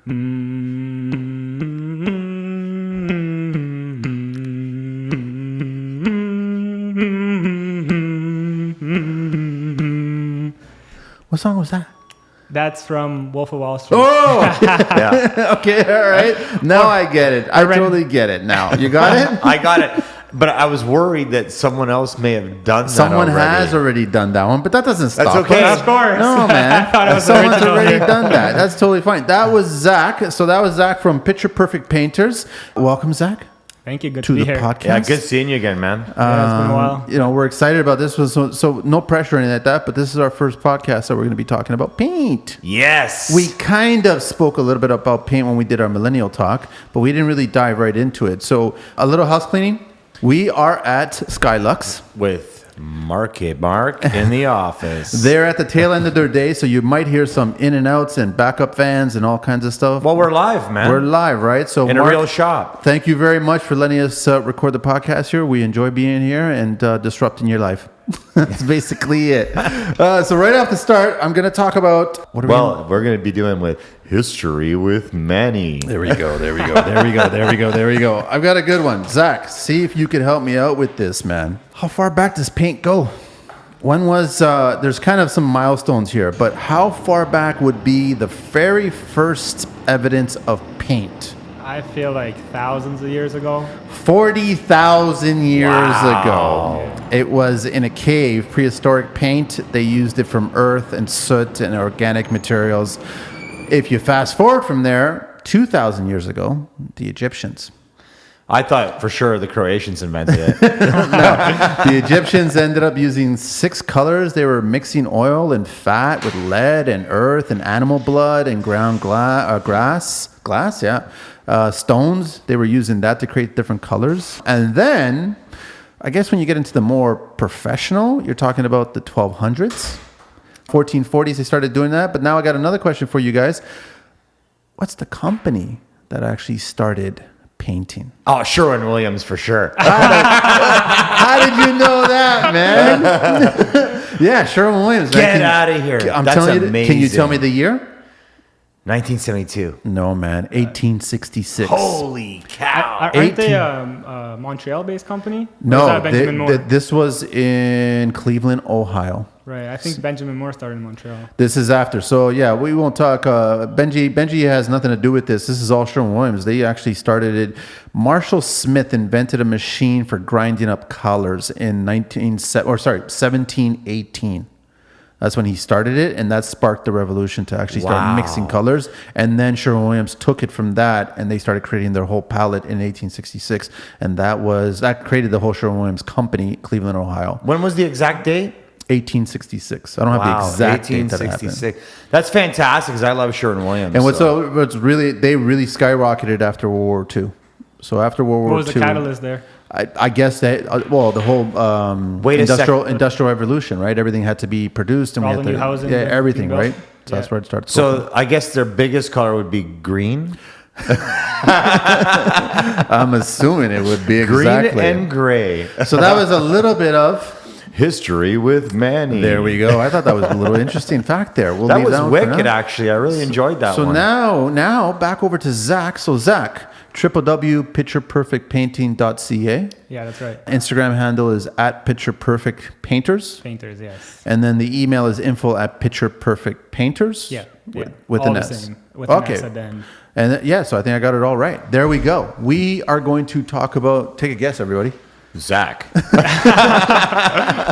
What song was that? That's from Wolf of Wall Street. Oh, yeah. Okay, all right. Now I get it. I totally get it now. You got it? I got it. But I was worried that someone else may have done that Someone already. has already done that one, but that doesn't stop. That's okay. us. Of course. No, man. I thought it was Someone's original. already done that. That's totally fine. That was Zach. So that was Zach from Picture Perfect Painters. Welcome, Zach, Thank you. Good to to be the here. podcast. Yeah, good seeing you again, man. Yeah, it's been a while. You know, we're excited about this one. So no pressure or anything like that, but this is our first podcast that we're going to be talking about paint. Yes. We kind of spoke a little bit about paint when we did our millennial talk, but we didn't really dive right into it. So a little house cleaning. We are at Skylux. With Mark in the office. They're at the tail end of their day, so you might hear some in and outs and backup fans and all kinds of stuff. Well, we're live, man. We're live, right? So in Mark, a real shop. Thank you very much for letting us record the podcast here. We enjoy being here and disrupting your life. That's basically it. So right off the start, I'm going to talk about... We're going to be doing with History with Manny. There we go. I've got a good one. Zach, see if you could help me out with this, man. How far back does paint go? When was, there's kind of some milestones here, but how far back would be the very first evidence of paint? I feel like thousands of years ago. 40,000 years Wow. ago. It was in a cave, prehistoric paint. They used it from earth and soot and organic materials. If you fast forward from there, 2,000 years ago, the Egyptians. I thought for sure the Croatians invented it. The Egyptians ended up using 6 colors. They were mixing oil and fat with lead and earth and animal blood and ground glass, stones. They were using that to create different colors. And then, I guess when you get into the more professional, you're talking about the 1200s. 1440s, they started doing that. But now I got another question for you guys. What's the company that actually started painting? Oh, Sherwin-Williams for sure. How did you know that, man? Yeah, Sherwin-Williams. Get out of here. I'm That's telling you, amazing. can you tell me the year? 1972. No, man. 1866. Holy cow. Aren't they 18. a Montreal-based company? Or is No, that Benjamin Moore? this was in Cleveland, Ohio. Right. I think Benjamin Moore started in Montreal. This is after. So, yeah, we won't talk. Benji has nothing to do with this. This is all Sherwin-Williams. They actually started it. Marshall Smith invented a machine for grinding up colors in 1718. That's when he started it, and that sparked the revolution to actually start mixing colors. And then Sherwin-Williams took it from that, and they started creating their whole palette in 1866. And that created the whole Sherwin-Williams company, Cleveland, Ohio. When was the exact date? 1866. I don't have the exact date that happened. 1866. That's fantastic because I love Sherwin-Williams. And what's really, they really skyrocketed after World War II. So after World War II. What was the catalyst there? I guess that, the whole industrial revolution, right? Everything had to be produced. And All we the had new housing yeah, being everything, built. right? So Yeah. that's where it started. So I guess their biggest color would be green. I'm assuming it would be exactly. Green and gray. So that was a little bit of History with Manny. There we go. I thought that was a little interesting fact there. We'll That leave was one for wicked, now. actually. I really enjoyed that So one. now back over to Zach. So Zach, www.pictureperfectpainting.ca. Yeah, that's right. Instagram handle is @pictureperfectpainters. Painters, yes. And then the email is info@pictureperfectpainters. Yeah. With all an the S. same. With an Okay. S at the end. And so I think I got it all right. There we go. We are going to talk about, take a guess, everybody. Zach.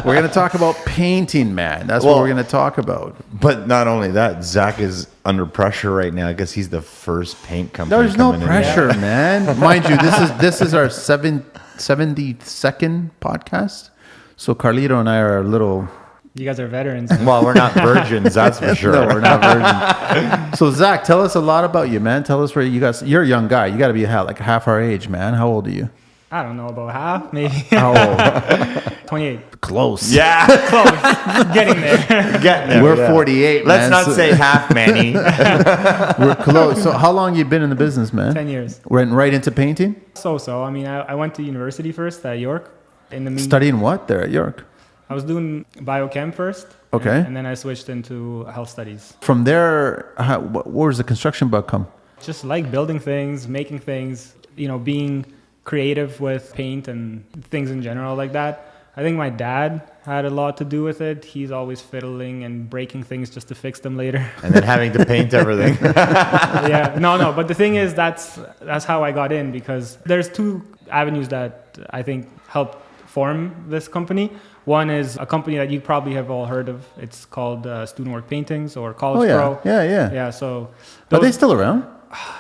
We're going to talk about painting, man. That's what we're going to talk about. But not only that, Zach is under pressure right now because he's the first paint company. There's no coming in. pressure, man. Mind you, this is our 72nd podcast. So Carlito and I are a little... You guys are veterans. Well, we're not virgins, that's for sure. No, we're not virgins. So Zach, tell us a lot about you, man. Tell us where you guys... You're a young guy. You got to be like half our age, man. How old are you? I don't know, about half, maybe. How old? 28. Close. Yeah. Close. Getting there. Getting there. We're 48, Let's man. not So- say half, Manny. We're close. So how long you been in the business, man? 10 years. Went right into painting? So. I mean, I went to university first at York. Studying what there at York? I was doing biochem first. Okay. And then I switched into health studies. From there, where does the construction bug come? Just like building things, making things, being creative with paint and things in general like that. I think my dad had a lot to do with it. He's always fiddling and breaking things just to fix them later. And then having to paint everything. Yeah, no. But the thing is, that's how I got in, because there's two avenues that I think helped form this company. One is a company that you probably have all heard of. It's called Student Work Paintings or College Pro. Yeah. Yeah, so... Are they still around?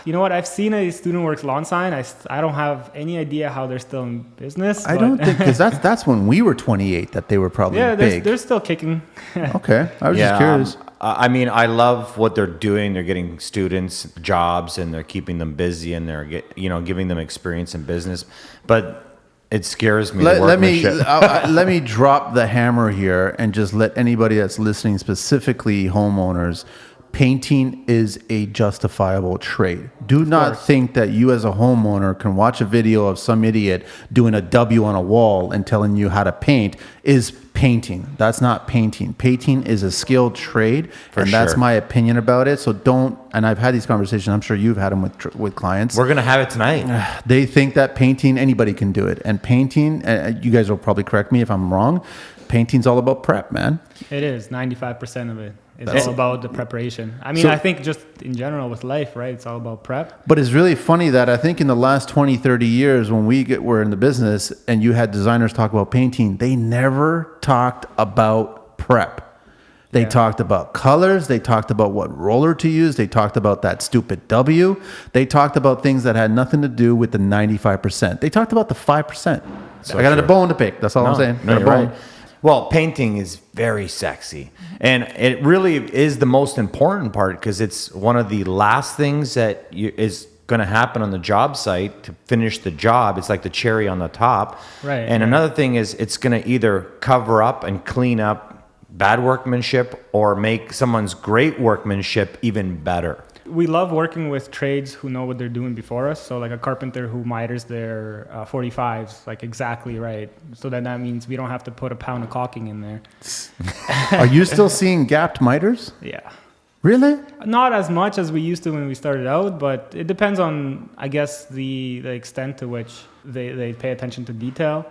You know what? I've seen a Student Works lawn sign. I don't have any idea how they're still in business. I don't think, because that's when we were 28 that they were probably big. They're still kicking. Okay, I was just curious. I mean, I love what they're doing. They're getting students jobs, and they're keeping them busy, and they're giving them experience in business. But it scares me. Let me drop the hammer here and just let anybody that's listening, specifically homeowners. Painting is a justifiable trade. Do not think that you as a homeowner can watch a video of some idiot doing a W on a wall and telling you how to paint is painting. That's not painting. Painting is a skilled trade, that's my opinion about it. So don't, and I've had these conversations, I'm sure you've had them with clients. We're going to have it tonight. They think that painting, anybody can do it. And painting, you guys will probably correct me if I'm wrong, painting's all about prep, man. It is 95% of it. It's all about the preparation. I mean, I think just in general with life, right? It's all about prep. But it's really funny that I think in the last 20, 30 years when we're in the business and you had designers talk about painting, they never talked about prep. They talked about colors. They talked about what roller to use. They talked about that stupid W. They talked about things that had nothing to do with the 95%. They talked about the 5%. I got a bone to pick. That's all I'm saying. No, you're right. Well, painting is very sexy, and it really is the most important part, because it's one of the last things that is going to happen on the job site to finish the job. It's like the cherry on the top. Right. And another thing is it's going to either cover up and clean up bad workmanship or make someone's great workmanship even better. We love working with trades who know what they're doing before us. So like a carpenter who miters their 45s like exactly right. So then that means we don't have to put a pound of caulking in there. Are you still seeing gapped miters? Yeah. Really? Not as much as we used to when we started out, but it depends on, I guess, the extent to which they pay attention to detail.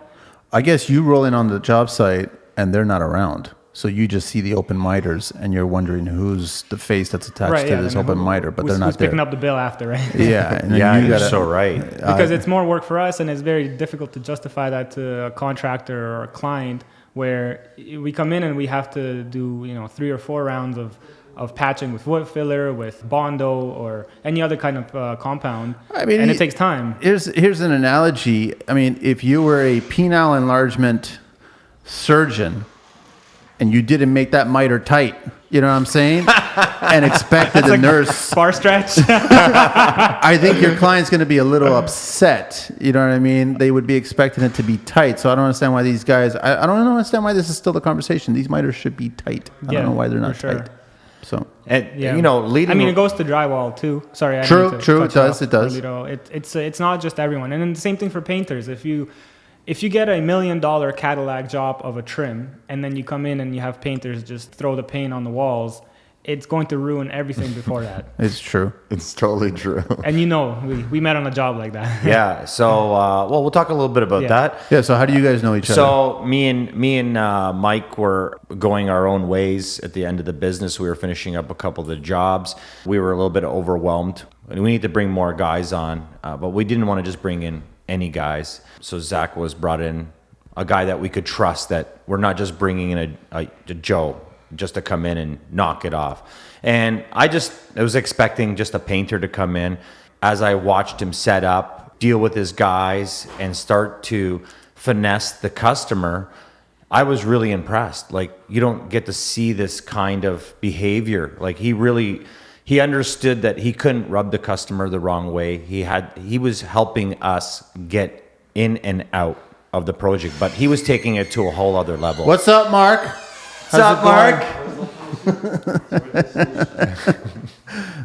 I guess you roll in on the job site and they're not around. So you just see the open miters and you're wondering who's the face that's attached to this open miter, but they're not there. Who's picking up the bill after, right? Yeah. And you're so right. Because it's more work for us, and it's very difficult to justify that to a contractor or a client, where we come in and we have to do 3 or 4 rounds of patching with wood filler, with Bondo, or any other kind of compound. I mean, and it takes time. Here's an analogy. I mean, if you were a penile enlargement surgeon and you didn't make that miter tight, you know what I'm saying? And expected a nurse. Far stretch. I think your client's going to be a little upset. You know what I mean? They would be expecting it to be tight. So I don't understand why these guys, I don't understand why this is still the conversation. These miters should be tight. I don't know why they're not tight. So, and leading. I mean, it goes to drywall too. Sorry. True. It does. It's not just everyone. And then the same thing for painters. If you get $1 million Cadillac job of a trim, and then you come in and you have painters just throw the paint on the walls, it's going to ruin everything before that. It's true. It's totally true. And we met on a job like that. Yeah. So, we'll talk a little bit about that. Yeah. So how do you guys know each other? So me and Mike were going our own ways at the end of the business. We were finishing up a couple of the jobs. We were a little bit overwhelmed. We need to bring more guys on, but we didn't want to just bring in any guys. So Zach was brought in, a guy that we could trust, that we're not just bringing in a Joe just to come in and knock it off. And I was expecting just a painter to come in. As I watched him set up, deal with his guys, and start to finesse the customer, I was really impressed. Like, you don't get to see this kind of behavior. Like, he understood that he couldn't rub the customer the wrong way. He was helping us get in and out of the project, but he was taking it to a whole other level. What's up, Mark? What's up, Mark?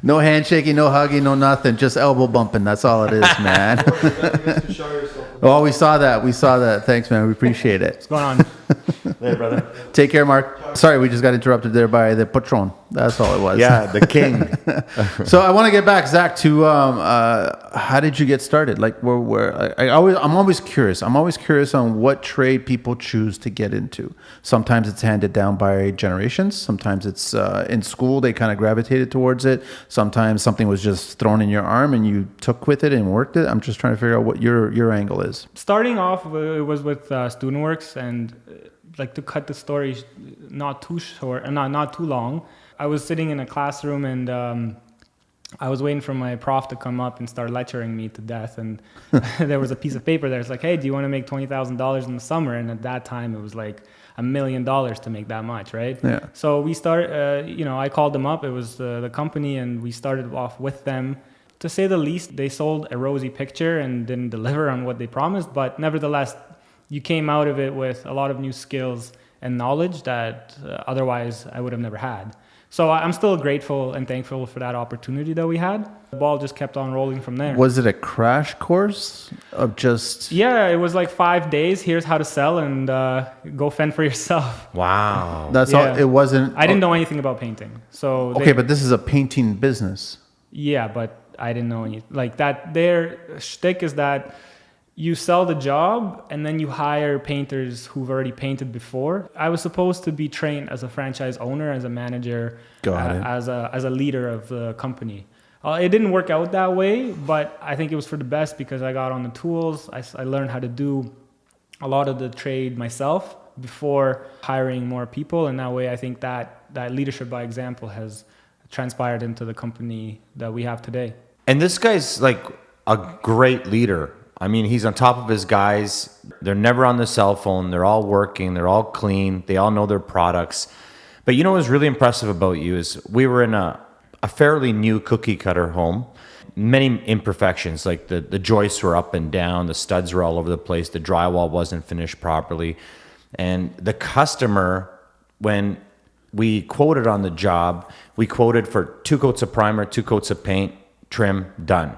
No handshaking, no hugging, no nothing. Just elbow bumping. That's all it is, man. Oh, we saw that. Thanks, man. We appreciate it. What's going on? Hey, brother. Take care, Mark. Sorry, we just got interrupted there by the patron. That's all it was. Yeah, the king. So I want to get back, Zach, to how did you get started? Like, I'm always curious. I'm always curious on what trade people choose to get into. Sometimes it's handed down by generations. Sometimes it's in school they kind of gravitated towards it. Sometimes something was just thrown in your arm and you took with it and worked it. I'm just trying to figure out what your angle is. Starting off, it was with StudentWorks, and like to cut the story not too short, not too long. I was sitting in a classroom and I was waiting for my prof to come up and start lecturing me to death. And there was a piece of paper there. It's like, hey, do you want to make $20,000 in the summer? And at that time, it was like $1 million to make that much, right? Yeah. So we started, I called them up. It was the company, and we started off with them. To say the least, they sold a rosy picture and didn't deliver on what they promised. But nevertheless, you came out of it with a lot of new skills and knowledge that otherwise I would have never had. So I'm still grateful and thankful for that opportunity that we had. The ball just kept on rolling from there. Was it a crash course of just... Yeah, it was like 5 days. Here's how to sell, and go fend for yourself. Wow. That's all. It wasn't... I didn't know anything about painting. So okay, but this is a painting business. Yeah, but I didn't know anything. Like that, their shtick is that you sell the job and then you hire painters who've already painted before. I was supposed to be trained as a franchise owner, as a manager, as a leader of the company. It didn't work out that way, but I think it was for the best because I got on the tools. I learned how to do a lot of the trade myself before hiring more people. And that way, I think that leadership by example has transpired into the company that we have today. And this guy's like a great leader. I mean, he's on top of his guys. They're never on the cell phone. They're all working. They're all clean. They all know their products. But you know what's really impressive about you is we were in a fairly new cookie cutter home. Many imperfections, like the joists were up and down. The studs were all over the place. The drywall wasn't finished properly. And the customer, when we quoted on the job, we quoted for 2 coats of primer, 2 coats of paint, trim, done.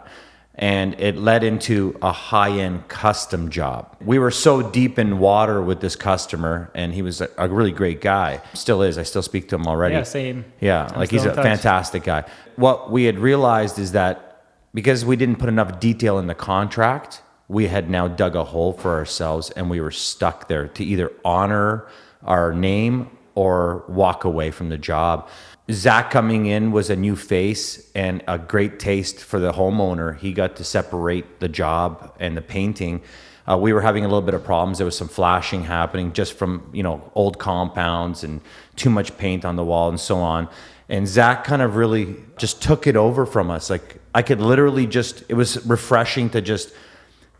And it led into a high-end custom job. We were so deep in water with this customer, and he was a really great guy. Still is. I still speak to him already. Yeah, same. Yeah, like he's a fantastic guy. What we had realized is that because we didn't put enough detail in the contract, we had now dug a hole for ourselves, and we were stuck there to either honor our name or walk away from the job. Zach coming in was a new face and a great taste for the homeowner. He got to separate the job and the painting. We were having a little bit of problems. There was some flashing happening just from, old compounds and too much paint on the wall and so on. And Zach kind of really just took it over from us. Like I could literally it was refreshing to just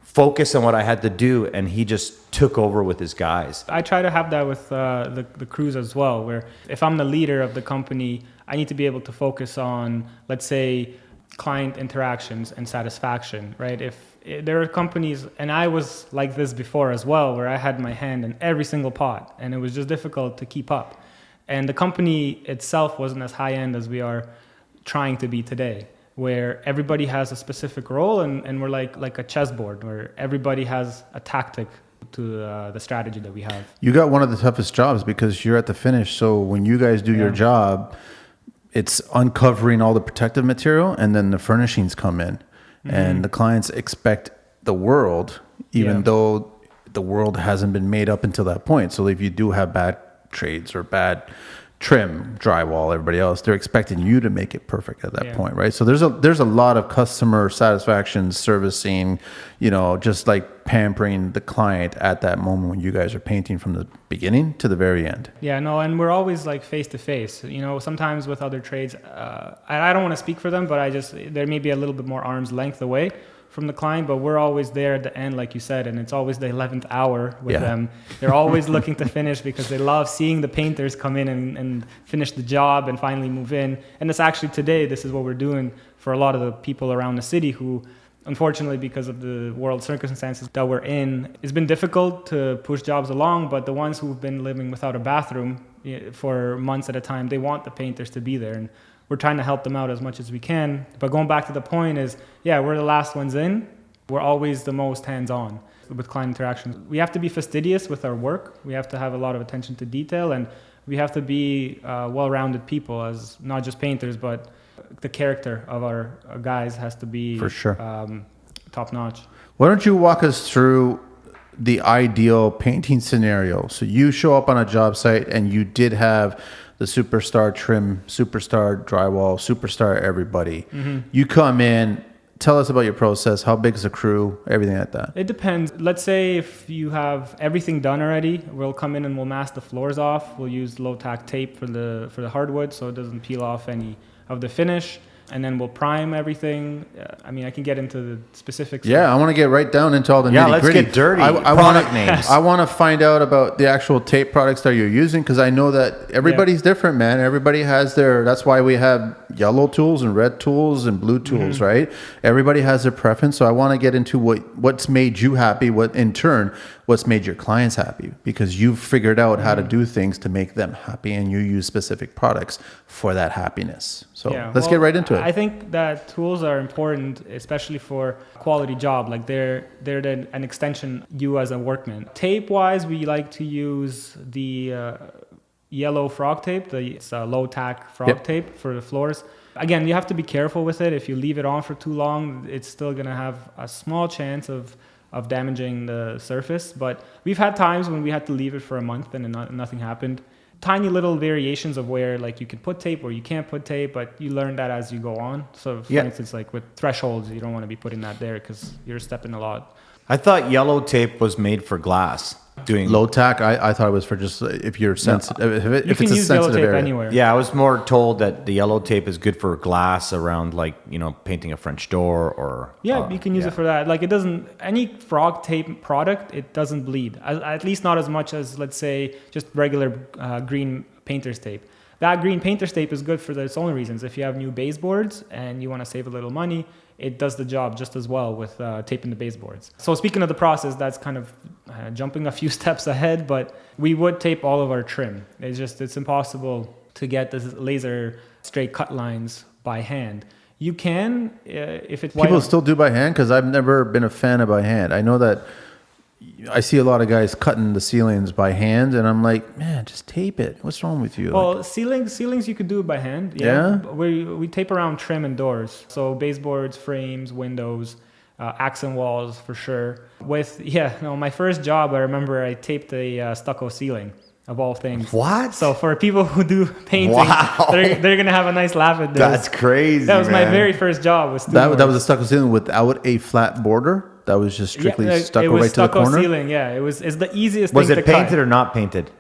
focus on what I had to do, and he just took over with his guys. I try to have that with the crews as well, where if I'm the leader of the company, I need to be able to focus on, let's say, client interactions and satisfaction, right? If there are companies, and I was like this before as well, where I had my hand in every single pot, and it was just difficult to keep up. And the company itself wasn't as high-end as we are trying to be today, where everybody has a specific role, and we're like a chessboard where everybody has a tactic to the strategy that we have. You got one of the toughest jobs because you're at the finish. So when you guys do your job, it's uncovering all the protective material, and then the furnishings come in. And the clients expect the world, even though the world hasn't been made up until that point. So if you do have bad trades or bad trim, drywall, everybody else, they're expecting you to make it perfect at that point, right? So there's a lot of customer satisfaction, servicing, just like pampering the client at that moment when you guys are painting from the beginning to the very end. Yeah, no, and we're always like face to face. Sometimes with other trades, I don't want to speak for them, but there may be a little bit more arm's length away from the client, but we're always there at the end, like you said, and it's always the 11th hour with them. They're always looking to finish because they love seeing the painters come in and finish the job and finally move in. And it's actually today, this is what we're doing for a lot of the people around the city who, unfortunately, because of the world circumstances that we're in, it's been difficult to push jobs along, but the ones who've been living without a bathroom for months at a time, they want the painters to be there. And we're trying to help them out as much as we can. But going back to the point is, we're the last ones in. We're always the most hands-on. with client interactions. We have to be fastidious with our work. We have to have a lot of attention to detail, and we have to be well-rounded people, as not just painters, but the character of our guys has to be For sure. top-notch. Why don't you walk us through the ideal painting scenario? So you show up on a job site and you did have the superstar trim, superstar drywall, superstar everybody. You come in, tell us about your process. How big is the crew? Everything like that. It depends. Let's say if you have everything done already, we'll come in and we'll mask the floors off. We'll use low-tack tape for the hardwood so it doesn't peel off any of the finish. And then we'll prime everything. I mean, I can get into the specifics. Yeah, I want to get right down into all the nitty let's gritty. get dirty. I Product names. I want to find out about the actual tape products that you're using, because I know that everybody's different, man. Everybody has their. That's why we have yellow tools and red tools and blue tools, right? Everybody has their preference. So I want to get into what's made you happy. What in turn, what's made your clients happy, because you've figured out how to do things to make them happy, and you use specific products for that happiness. So let's get right into it. I think that tools are important, especially for a quality job. Like they're an extension you as a workman. Tape-wise, we like to use the yellow frog tape. It's a low-tack frog tape for the floors. Again, you have to be careful with it. If you leave it on for too long, it's still going to have a small chance of damaging the surface. But we've had times when we had to leave it for a month and nothing happened. Tiny little variations of where like you can put tape or you can't put tape, but you learn that as you go on. So for instance, like with thresholds, you don't want to be putting that there because you're stepping a lot. I thought yellow tape was made for glass. Doing low tack, I thought it was for just if you're sensitive. If You it's can a use yellow sensitive tape area. anywhere. Yeah, I was more told that the yellow tape is good for glass around, like, painting a French door or. Yeah, you can use it for that. Like any frog tape product, it doesn't bleed. At least not as much as, let's say, just regular green painter's tape. That green painter's tape is good for its own reasons. If you have new baseboards and you want to save a little money, it does the job just as well with taping the baseboards. So speaking of the process, that's kind of jumping a few steps ahead, but we would tape all of our trim. It's impossible to get the laser straight cut lines by hand. You can, if it's People still do by hand, because I've never been a fan of by hand. I know that I see a lot of guys cutting the ceilings by hand, and I'm like, man, just tape it. What's wrong with you? Well, ceilings you could do it by hand. Yeah? We tape around trim and doors. So baseboards, frames, windows, accent walls for sure. My first job, I remember I taped a stucco ceiling, of all things. What? So for people who do painting, Wow. they're gonna have a nice laugh at this. That's crazy. That was my man. very first job. that was a stucco ceiling without a flat border. That was just strictly stucco right to the stucco corner. Ceiling. Yeah, it's the easiest. Was thing it to painted cut. or not painted?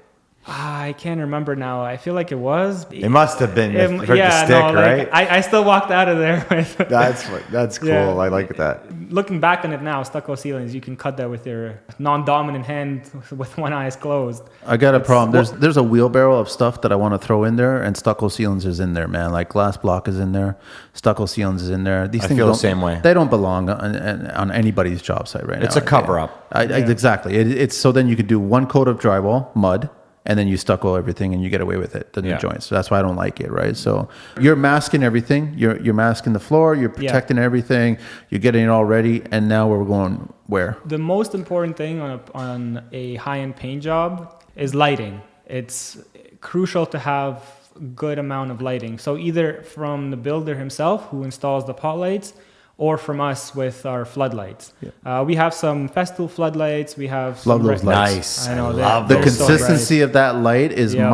I can't remember now. I feel like it was. It must have been for the stick, no, right? I still walked out of there with. That's cool. Yeah. I like that. Looking back on it now, stucco ceilings, you can cut that with your non-dominant hand with one eye closed. I got a problem. There's a wheelbarrow of stuff that I want to throw in there, and stucco ceilings is in there, man. Like glass block is in there, stucco ceilings is in there. These I things feel the don't- same way. They don't belong on anybody's job site right now. It's a cover up. Exactly. It's so then you could do one coat of drywall, mud, and then you stucco everything and you get away with it, the new joints. So that's why I don't like it, right? So you're masking everything. You're masking the floor. You're protecting everything. You're getting it all ready. And now we're going where? The most important thing on a high-end paint job is lighting. It's crucial to have a good amount of lighting. So either from the builder himself who installs the pot lights, or from us with our floodlights. Yeah. We have some Festool floodlights. We have Love those lights. Nice. I know, love The they're so consistency of that light is Yeah.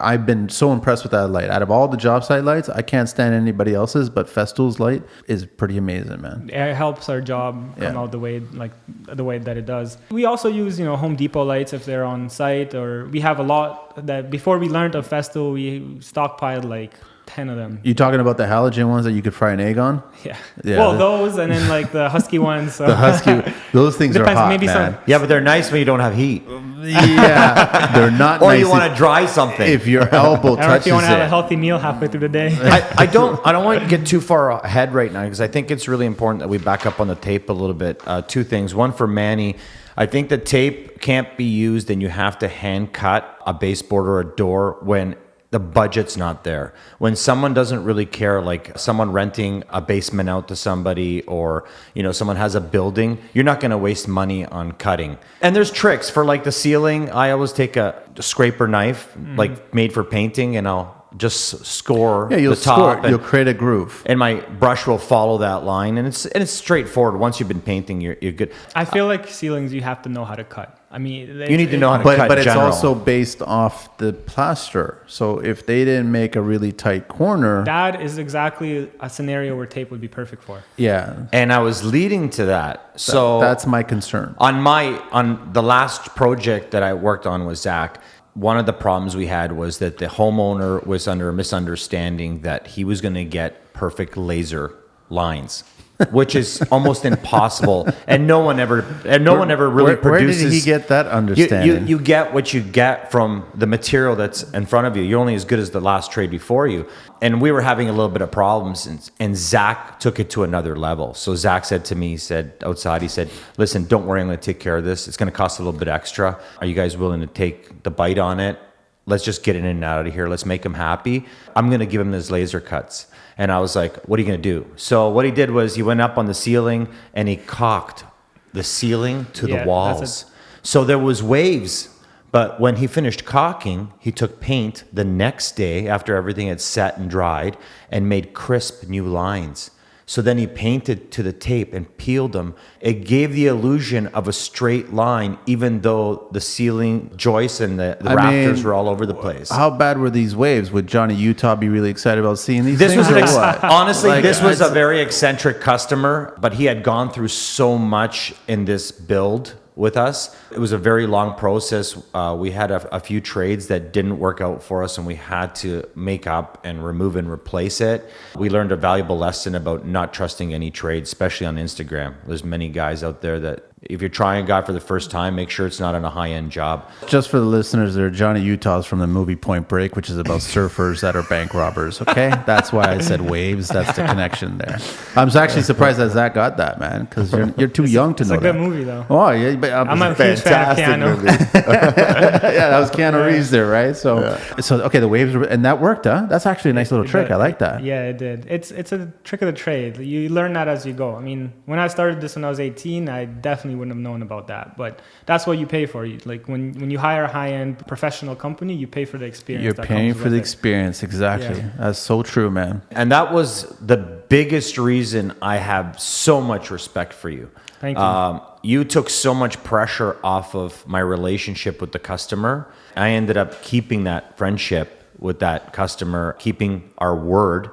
I've been so impressed with that light. Out of all the job site lights, I can't stand anybody else's, but Festool's light is pretty amazing, man. It helps our job come out the way that it does. We also use, Home Depot lights if they're on site, or we have a lot that before we learned of Festool, we stockpiled like 10 of them. You talking about the halogen ones that you could fry an egg on? Yeah. Yeah. Well, those and then like the Husky ones. So. The Husky, those things are Depends, hot, maybe man. some- Yeah, but they're nice when you don't have heat. Yeah, they're not Or nice you want to dry something. if your elbow I don't know if touches you want to have a it. healthy meal halfway through the day. I don't want to get too far ahead right now, because I think it's really important that we back up on the tape a little bit. Two things. One, for Manny, I think the tape can't be used and you have to hand cut a baseboard or a door when the budget's not there. When someone doesn't really care, like someone renting a basement out to somebody, or someone has a building, you're not going to waste money on cutting. And there's tricks for like the ceiling. I always take a scraper knife, like made for painting, and I'll just score you'll the top. you'll create a groove, and my brush will follow that line, and it's straightforward. Once you've been painting, you're good. I feel like ceilings, you have to know how to cut. I mean, you need to know how to cut. But it's general. also based off the plaster. So if they didn't make a really tight corner, that is exactly a scenario where tape would be perfect for. yeah, And I was leading to that. So that's my concern. On the last project that I worked on with Zach, one of the problems we had was that the homeowner was under a misunderstanding that he was going to get perfect laser lines, which is almost impossible. And no one ever really produces. Where did he get that understanding? You get what you get from the material that's in front of you. You're only as good as the last trade before you. And we were having a little bit of problems, and Zach took it to another level. So Zach said to me, he said, listen, don't worry, I'm going to take care of this. It's going to cost a little bit extra. Are you guys willing to take the bite on it? Let's just get it in and out of here. Let's make him happy. I'm going to give him his laser cuts. And I was like, what are you going to do? So what he did was he went up on the ceiling and he caulked the ceiling to the walls. So there was waves. But when he finished caulking, he took paint the next day after everything had set and dried and made crisp new lines. So then he painted to the tape and peeled them. It gave the illusion of a straight line, even though the ceiling joists and the rafters were all over the place. How bad were these waves? Would Johnny Utah be really excited about seeing these This things? Honestly, this was a very eccentric customer, but he had gone through so much in this build with us. It was a very long process. We had a few trades that didn't work out for us, and we had to make up and remove and replace it. We learned a valuable lesson about not trusting any trade, especially on Instagram. There's many guys out there that if you're trying a guy for the first time, make sure it's not on a high-end job. Just for the listeners, there, Johnny Utah's from the movie Point Break, which is about surfers that are bank robbers. Okay, that's why I said waves. That's the connection there. I'm actually surprised that Zach got that, man, because you're too young to know that. It's a good movie, though. Oh yeah, but I'm a huge fan of Keanu. yeah, that was Keanu Reeves there, right? So okay, the waves were, and that worked, huh? That's actually a nice little trick. I like that. Yeah, it did. It's a trick of the trade. You learn that as you go. I mean, when I started this when I was 18, I definitely wouldn't have known about that. But that's what you pay for. Like when you hire a high-end professional company, you pay for the experience. You're paying for the experience, exactly. Yeah. That's so true, man. And that was the biggest reason I have so much respect for you. Thank you. You took so much pressure off of my relationship with the customer. I ended up keeping that friendship with that customer, keeping our word.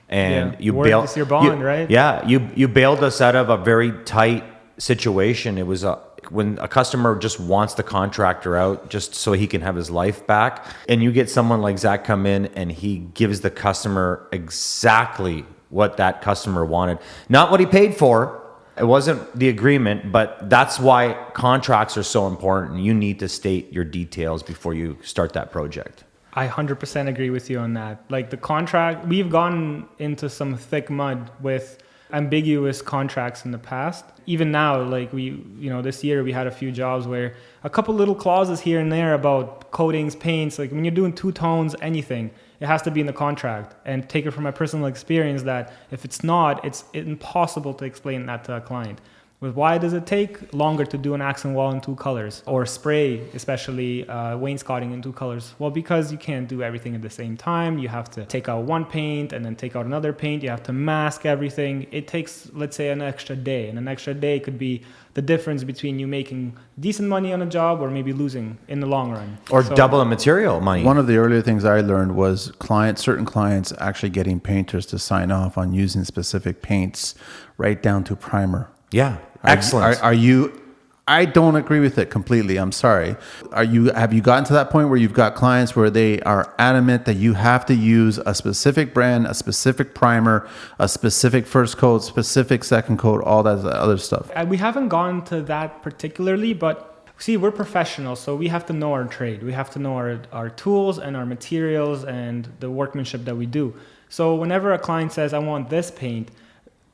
And you bailed. It's your bond, right? Yeah, you bailed us out of a very tight situation. It was when a customer just wants the contractor out just so he can have his life back, and you get someone like Zach come in and he gives the customer exactly what that customer wanted, not what he paid for. It wasn't the agreement, but that's why contracts are so important. You need to state your details before you start that project. I 100% agree with you on that. Like the contract, we've gone into some thick mud with ambiguous contracts in the past. Even now, like this year we had a few jobs where a couple little clauses here and there about coatings, paints, like when you're doing two tones, anything, it has to be in the contract. And take it from my personal experience that if it's not, it's impossible to explain that to a client. With why does it take longer to do an accent wall in two colors or spray, especially wainscoting in two colors? Well, because you can't do everything at the same time. You have to take out one paint and then take out another paint. You have to mask everything. It takes, let's say, an extra day. And an extra day could be the difference between you making decent money on a job or maybe losing in the long run. Or double the material money. One of the earlier things I learned was certain clients actually getting painters to sign off on using specific paints right down to primer. Yeah. Excellent. Are you? I don't agree with it completely. I'm sorry. Have you gotten to that point where you've got clients where they are adamant that you have to use a specific brand, a specific primer, a specific first coat, specific second coat, all that other stuff? We haven't gone to that particularly, but see, we're professionals, so we have to know our trade. We have to know our tools and our materials and the workmanship that we do. So whenever a client says, I want this paint,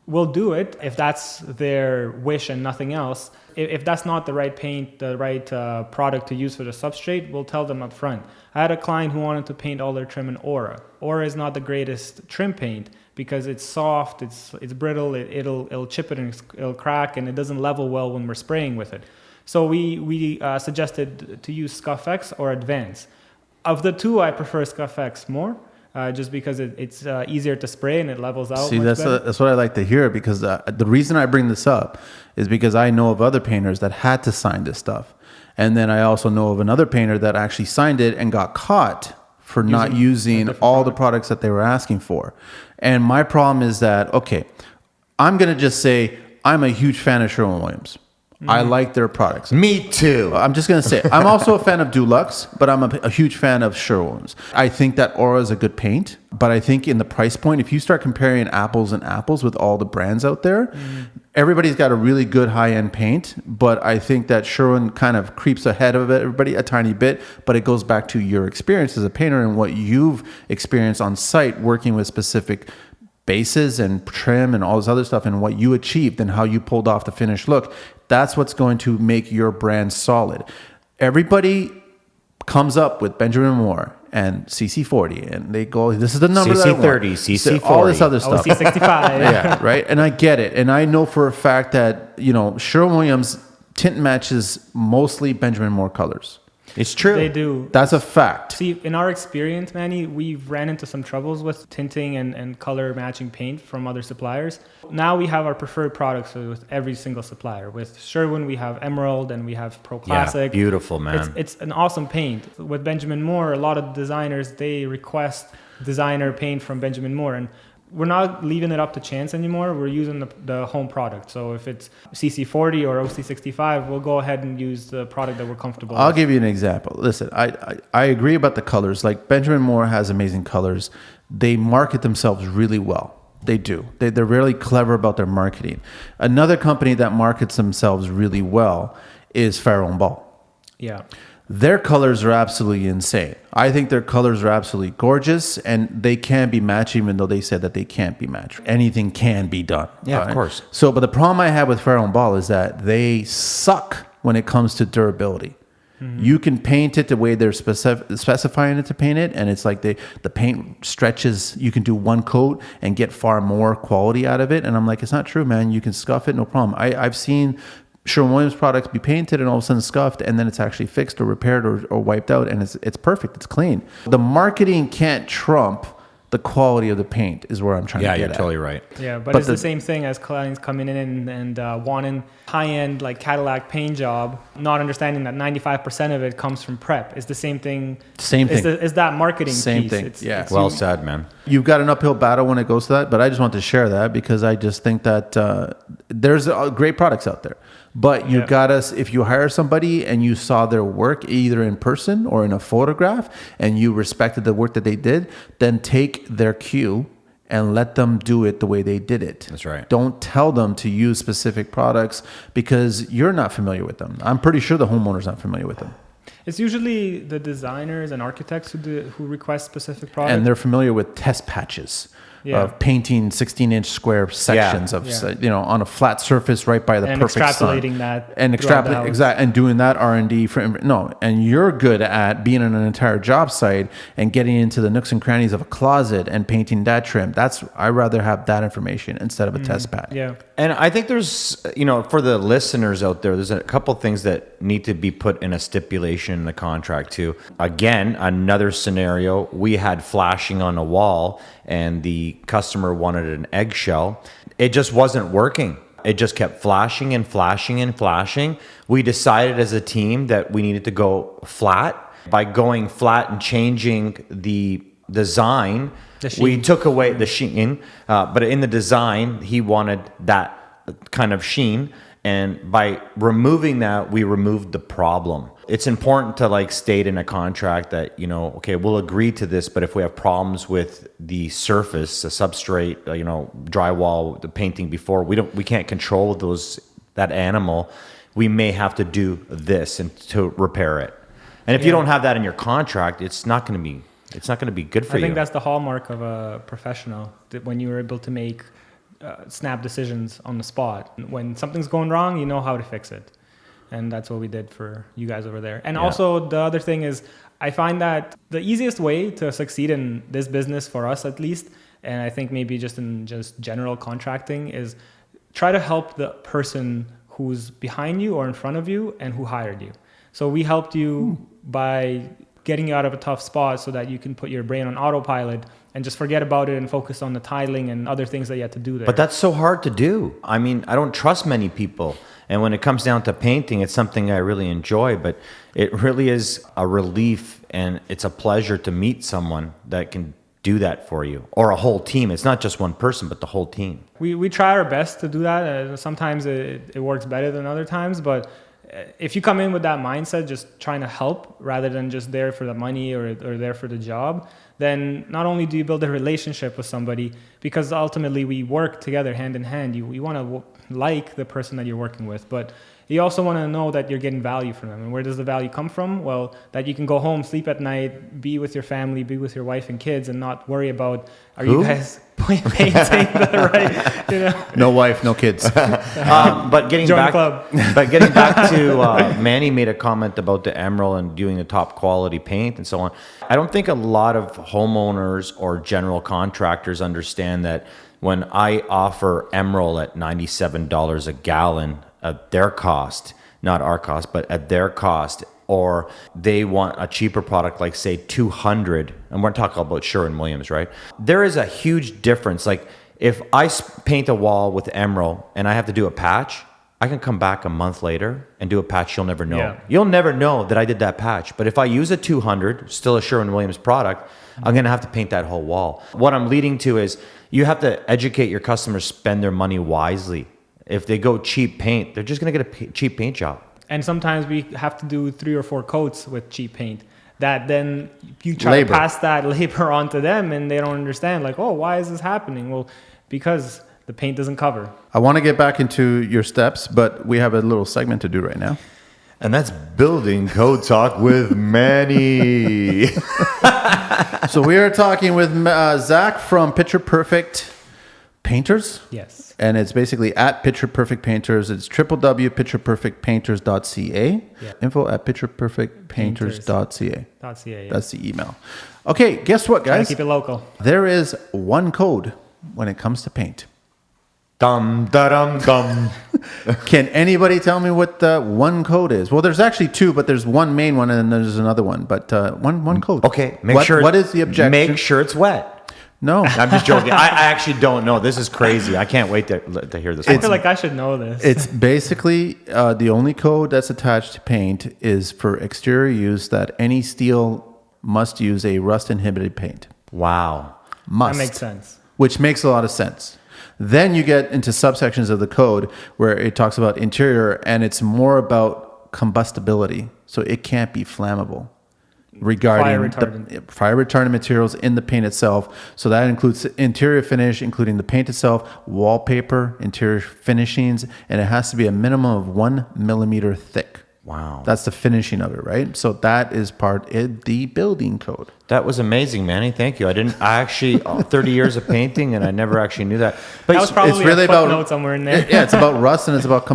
we'll do it if that's their wish and nothing else. If that's not the right paint, the right product to use for the substrate, we'll tell them up front. I had a client who wanted to paint all their trim in Aura. Aura is not the greatest trim paint because it's soft, it's brittle, it'll chip it and it'll crack, and it doesn't level well when we're spraying with it. So we suggested to use Scuff X or Advance. Of the two, I prefer Scuff X more. Just because it's easier to spray and it levels out. See, that's what I like to hear, because the reason I bring this up is because I know of other painters that had to sign this stuff. And then I also know of another painter that actually signed it and got caught for not using all the products that they were asking for. And my problem is that, okay, I'm going to just say I'm a huge fan of Sherwin-Williams. I like their products. Me too. I'm just going to say, I'm also a fan of Dulux, but I'm a huge fan of Sherwin-Williams. I think that Aura is a good paint, but I think in the price point, if you start comparing apples and apples with all the brands out there, everybody's got a really good high-end paint, but I think that Sherwin kind of creeps ahead of everybody a tiny bit, but it goes back to your experience as a painter and what you've experienced on site working with specific bases and trim and all this other stuff, and what you achieved and how you pulled off the finished look. That's what's going to make your brand solid. Everybody comes up with Benjamin Moore and CC40, and they go, this is the number CC30, CC40, all this other stuff. OC65. Yeah, right. And I get it, and I know for a fact that Sherwin-Williams tint matches mostly Benjamin Moore colors. It's true. They do. That's a fact. See, in our experience, Manny, we've ran into some troubles with tinting and color matching paint from other suppliers. Now we have our preferred products with every single supplier. With Sherwin, we have Emerald and we have Pro Classic. Yeah, beautiful, man. It's an awesome paint. With Benjamin Moore, a lot of designers, they request designer paint from Benjamin Moore. And we're not leaving it up to chance anymore. We're using the home product. So if it's CC40 or OC65, we'll go ahead and use the product that we're comfortable with. I'll give you an example. Listen, I agree about the colors. Like Benjamin Moore has amazing colors. They market themselves really well. They do. They're really clever about their marketing. Another company that markets themselves really well is Farrow & Ball. Yeah. Their colors are absolutely insane. I think their colors are absolutely gorgeous, and they can be matched, even though they said that they can't be matched. Anything can be done. Yeah, right? of course. So, but the problem I have with Farrow & Ball is that they suck when it comes to durability. Mm-hmm. You can paint it the way they're specifying it to paint it, and it's like the paint stretches. You can do one coat and get far more quality out of it. And I'm like, it's not true, man. You can scuff it, no problem. I've seen Sherwin-Williams products be painted and all of a sudden scuffed, and then it's actually fixed or repaired or wiped out, and it's perfect. It's clean. The marketing can't trump the quality of the paint is where I'm trying to get at. Yeah, you're totally right. Yeah, but it's the same thing as clients coming in and wanting high-end like Cadillac paint job, not understanding that 95% of it comes from prep. It's the same thing. Same thing. It's that marketing same piece. thing. It's Well said, man. You've got an uphill battle when it goes to that, but I just want to share that because I just think that there's great products out there. But you gotta, if you hire somebody and you saw their work either in person or in a photograph and you respected the work that they did, then take their cue and let them do it the way they did it. That's right. Don't tell them to use specific products because you're not familiar with them. I'm pretty sure the homeowner's not familiar with them. It's usually the designers and architects who request specific products. And they're familiar with test patches. Of painting 16-inch square sections on a flat surface right by the perfect sun. Extrapolating that. And and doing that R&D and you're good at being on an entire job site and getting into the nooks and crannies of a closet and painting that trim. I'd rather have that information instead of a test pad. Yeah. And I think there's, for the listeners out there, there's a couple things that need to be put in a stipulation in the contract too. Again, another scenario, we had flashing on a wall and the customer wanted an eggshell. It just wasn't working. It just kept flashing and flashing and flashing. We decided as a team that we needed to go flat. By going flat and changing the design, we took away the sheen. But in the design, he wanted that kind of sheen. And by removing that, we removed the problem. It's important to state in a contract that, okay, we'll agree to this, but if we have problems with the surface, the substrate, drywall, the painting before, we can't control that animal. We may have to do this and to repair it. And if you don't have that in your contract, it's not going to be good for you. I think that's the hallmark of a professional, that when you're able to make snap decisions on the spot. When something's going wrong, you know how to fix it. And that's what we did for you guys over there. And also the other thing is, I find that the easiest way to succeed in this business, for us at least, and I think maybe just in just general contracting, is try to help the person who's behind you or in front of you and who hired you. So we helped you by getting you out of a tough spot so that you can put your brain on autopilot and just forget about it and focus on the tiling and other things that you have to do there. But that's so hard to do. I mean, I don't trust many people. And when it comes down to painting, it's something I really enjoy, but it really is a relief and it's a pleasure to meet someone that can do that for you, or a whole team. It's not just one person, but the whole team. We try our best to do that. Sometimes it works better than other times, but if you come in with that mindset, just trying to help rather than just there for the money or there for the job, then not only do you build a relationship with somebody, because ultimately we work together hand in hand. You want to like the person that you're working with, but you also want to know that you're getting value from them. And where does the value come from? Well, that you can go home, sleep at night, be with your family, be with your wife and kids, and not worry about, you guys painting the right, you know? No wife, no kids. But getting Join back, club. but getting back to Manny made a comment about the emerald and doing the top quality paint and so on. I don't think a lot of homeowners or general contractors understand that when I offer emerald at $97 a gallon at their cost, not our cost, but at their cost, or they want a cheaper product like say 200, and we're talking about Sherwin-Williams, right? There is a huge difference. Like if I paint a wall with emerald and I have to do a patch, I can come back a month later and do a patch you'll never know. Yeah. You'll never know that I did that patch. But if I use a 200, still a Sherwin-Williams product, I'm going to have to paint that whole wall. What I'm leading to is you have to educate your customers, spend their money wisely. If they go cheap paint, they're just going to get a cheap paint job. And sometimes we have to do 3 or 4 coats with cheap paint. That then you try to pass that labor on to them, and they don't understand. Like, oh, why is this happening? Well, because the paint doesn't cover. I want to get back into your steps, but we have a little segment to do right now. And that's Building Code Talk with Manny. So we are talking with Zach from Picture Perfect Painters. Yes. And it's basically at Picture Perfect Painters. It's www.pictureperfectpainters.ca. Yeah. Info at pictureperfectpainters.ca. .ca, yeah. That's the email. Okay, guess what, Try to guys? keep it local. There is one code when it comes to paint. Dum da dum dum. Can anybody tell me what the one code is? Well, there's actually 2, but there's one main one and then there's another one. But one code. Okay, What is the objection? Make sure it's wet. No. I'm just joking. I actually don't know. This is crazy. I can't wait to hear this. I feel like I should know this. It's basically the only code that's attached to paint is for exterior use, that any steel must use a rust inhibited paint. Wow. Must. That makes sense. Which makes a lot of sense. Then you get into subsections of the code where it talks about interior, and it's more about combustibility. So it can't be flammable. Regarding fire retardant materials in the paint itself. So that includes interior finish, including the paint itself, wallpaper, interior finishings, and it has to be a minimum of 1 millimeter thick. Wow. That's the finishing of it, right? So that is part of the building code. That was amazing, Manny. Thank you. I actually 30 years of painting, and I never actually knew that. But That was probably it's really a footnote about somewhere in there. Yeah, it's about rust and it's about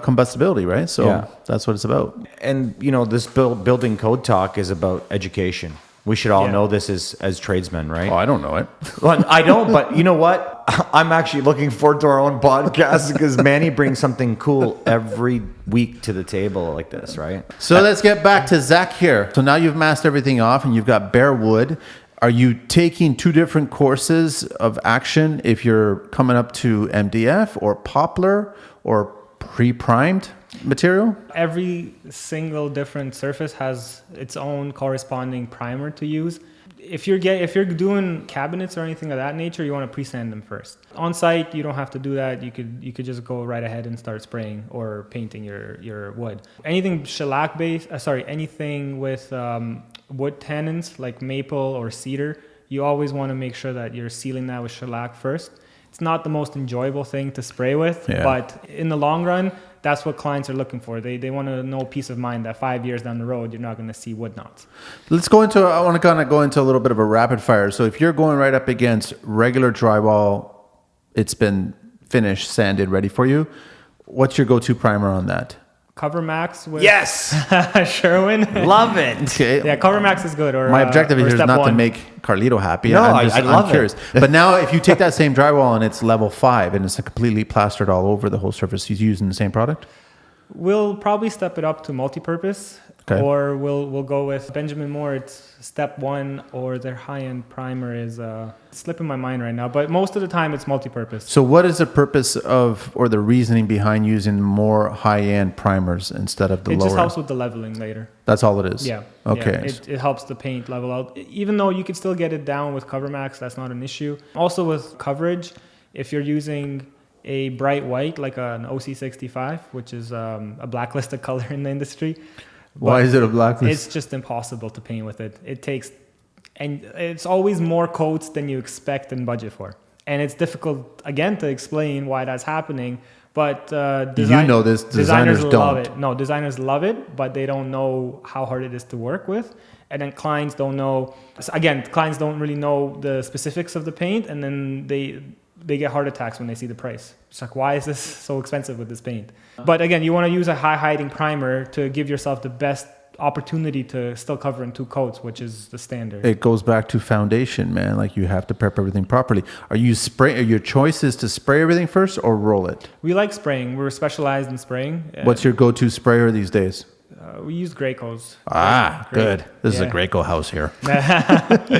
combustibility, right? So that's what it's about. And you know, this building code talk is about education. We should all know this as tradesmen, right? Oh, I don't know it. Well, I don't, but you know what? I'm actually looking forward to our own podcast because Manny brings something cool every week to the table like this, right? So let's get back to Zach here. So now you've masked everything off and you've got bare wood. Are you taking 2 different courses of action if you're coming up to MDF or poplar or pre-primed material? Every single different surface has its own corresponding primer to use. If you're doing cabinets or anything of that nature, you want to pre-sand them first. On site, you don't have to do that. You could just go right ahead and start spraying or painting your wood. Anything shellac based, anything with wood tannins like maple or cedar, you always want to make sure that you're sealing that with shellac first. It's not the most enjoyable thing to spray with, but in the long run, that's what clients are looking for. They want to know peace of mind that 5 years down the road, you're not going to see wood knots. I want to kind of go into a little bit of a rapid fire. So if you're going right up against regular drywall, it's been finished, sanded, ready for you. What's your go-to primer on that? Cover Max with Yes, Sherwin. love it. Okay. Yeah, Cover Max is good. Or My objective or here is Step not to One. make Carlito happy. No, I'm I love I'm curious. But now, if you take that same drywall and it's level 5 and it's completely plastered all over the whole surface, he's using the same product? We'll probably step it up to multi-purpose, Okay. or we'll go with Benjamin Moore. It's Step 1, or their high-end primer is slipping my mind right now. But most of the time, it's multi-purpose. So what is the purpose of, or the reasoning behind using more high-end primers instead of the It lower? just helps with the leveling later. That's all it is? Yeah. Okay. Yeah, it helps the paint level out. Even though you can still get it down with Cover Max, that's not an issue. Also with coverage, if you're using a bright white like an OC65, which is a blacklisted color in the industry. Why is it a blacklist? It's just impossible to paint with it. It takes, and it's always more coats than you expect and budget for. And it's difficult, again, to explain why that's happening. But you know this, designers love don't. it. No, designers love it, but they don't know how hard it is to work with. And then clients don't know. Again, clients don't really know the specifics of the paint, and then they get heart attacks when they see the price. It's like, why is this so expensive with this paint? But again, you want to use a high hiding primer to give yourself the best opportunity to still cover in 2 coats, which is the standard. It goes back to foundation, man. Like, you have to prep everything properly. Are your choice is to spray everything first or roll it? We like spraying. We're specialized in spraying. What's your go-to sprayer these days? We use Graco's. Ah, Great. good. This is a Yeah. Graco house here.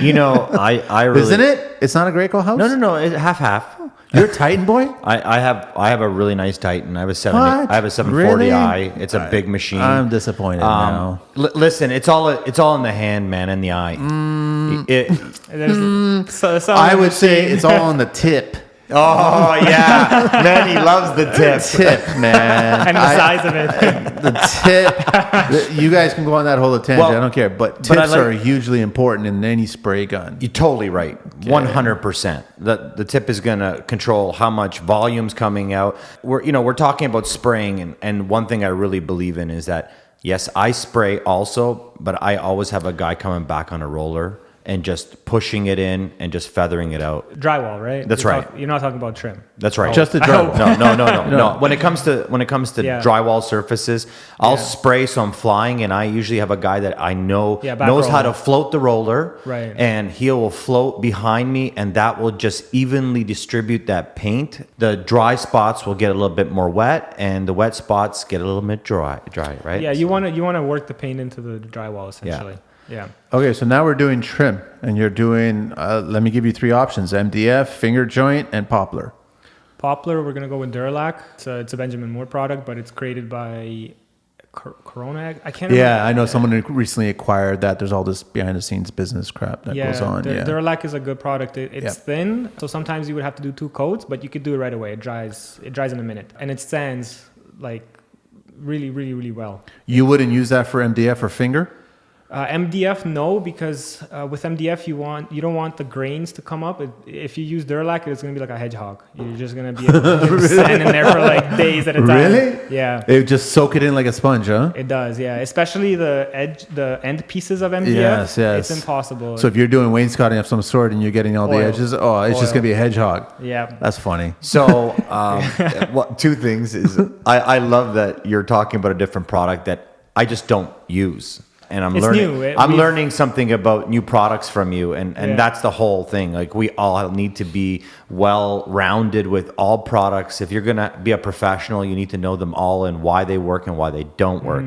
You know, I really Isn't it? It's not a Graco house? No, half. You're a Titan boy? I have a really nice Titan. I have a What? I have a 740i. Really? It's a big machine. I'm disappointed now. Listen, it's all in the hand, man, and the eye. I would say it's all on the tip. Oh yeah, Manny loves the tip. Tip, man. And the size of it. The tip. You guys can go on that whole tangent. Well, I don't care. But but tips I like- are hugely important in any spray gun. You're totally right. 100%. The tip is going to control how much volume's coming out. We're talking about spraying, and one thing I really believe in is that yes, I spray also, but I always have a guy coming back on a roller and just pushing it in and just feathering it out. Drywall, right? That's right. You're not talking about trim. That's right. Just the I hope. drywall. No. When it comes to Yeah. drywall surfaces, I'll Yeah. spray so I'm flying, and I usually have a guy that I know Yeah, back knows how roller. to float the roller, Right. and he will float behind me, and that will just evenly distribute that paint. The dry spots will get a little bit more wet, and the wet spots get a little bit dry, right? Yeah, you want to work the paint into the drywall essentially. Yeah. Okay, so now we're doing trim, and you're doing. Let me give you 3 options: MDF, finger joint, and poplar. Poplar, we're gonna go with Duralac. It's a Benjamin Moore product, but it's created by Corona. I can't. Yeah, remember. I know someone who recently acquired that. There's all this behind-the-scenes business crap that goes on. Yeah. Duralac is a good product. It's Yeah. thin, so sometimes you would have to do 2 coats, but you could do it right away. It dries in a minute, and it sands like really, really, really well. You wouldn't use that for MDF or finger? MDF, no, because with MDF you don't want the grains to come up. If you use Duralac, it's gonna be like a hedgehog. You're just gonna be standing there for like days at a time. Really? Yeah. It would just soak it in like a sponge, huh? It does, yeah. Especially the end pieces of MDF. Yes. It's impossible. So if you're doing wainscoting of some sort and you're getting all the Oil. edges, it's just Oil. gonna be a hedgehog. yeah. That's funny. So, 2 things is I love that you're talking about a different product that I just don't use. And I'm It's learning. new. I'm learning something about new products from you, and Yeah. that's the whole thing. Like, we all need to be well rounded with all products. If you're gonna be a professional, you need to know them all and why they work and why they don't work.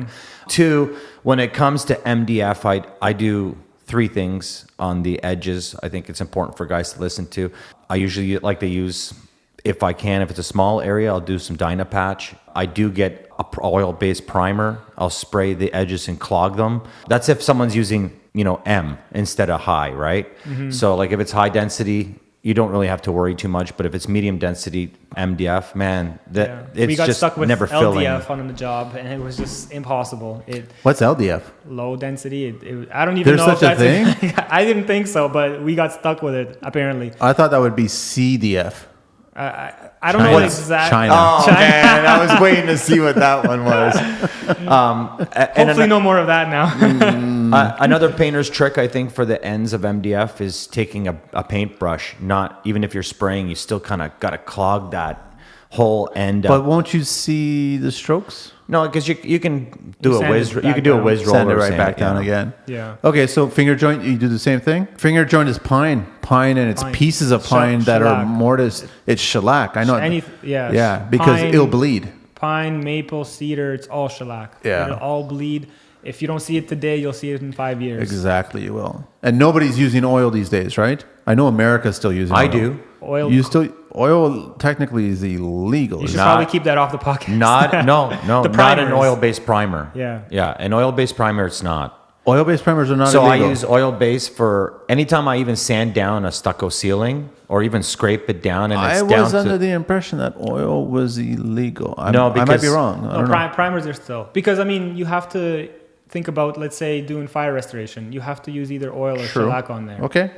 2, when it comes to MDF, I do 3 things on the edges. I think it's important for guys to listen to. I usually like to use, if I can, if it's a small area, I'll do some Dynapatch. I do get a oil-based primer. I'll spray the edges and clog them. That's if someone's using, M instead of high, right? So like if it's high density, you don't really have to worry too much. But if it's medium density MDF, man, it's we got just stuck with never filling. LDF on the job, and it was just impossible. What's LDF? Low density. I don't even There's know such a if thing? I didn't think so, but we got stuck with it apparently. I thought that would be CDF. I don't know exactly. China. Oh man, I was waiting to see what that one was. Hopefully, no more of that now. Another painter's trick, I think, for the ends of MDF is taking a paintbrush. Not even if you're spraying, you still kind of got to clog that whole end But up. won't you see the strokes? No, because you can do a sand whiz. it You back can do a down. whiz roller. Send it right sand back down yeah. again. Yeah. Okay, so finger joint, you do the same thing? Finger joint is pine. Pine, and it's Pine. pieces of pine that are Shellac. mortise. It's shellac. I know. Yeah, because Pine, it'll bleed. Pine, maple, cedar, it's all shellac. Yeah. It'll all bleed. If you don't see it today, you'll see it in 5 years. Exactly, you will. And nobody's using oil these days, right? I know America's still using oil. I do. Oil technically is illegal. You should Not- probably keep that off the podcast. No, The not an primers. oil-based primer. Yeah. Yeah, an oil-based primer, it's not. Oil-based primers are not So illegal. I use oil-based for anytime I even sand down a stucco ceiling or even scrape it down, and it's I down was under to. the impression that oil was illegal. No, I might be because- wrong. I don't know. Primers are still. Because, I mean, you have to think about, let's say, doing fire restoration. You have to use either oil or True. shellac on there. Okay.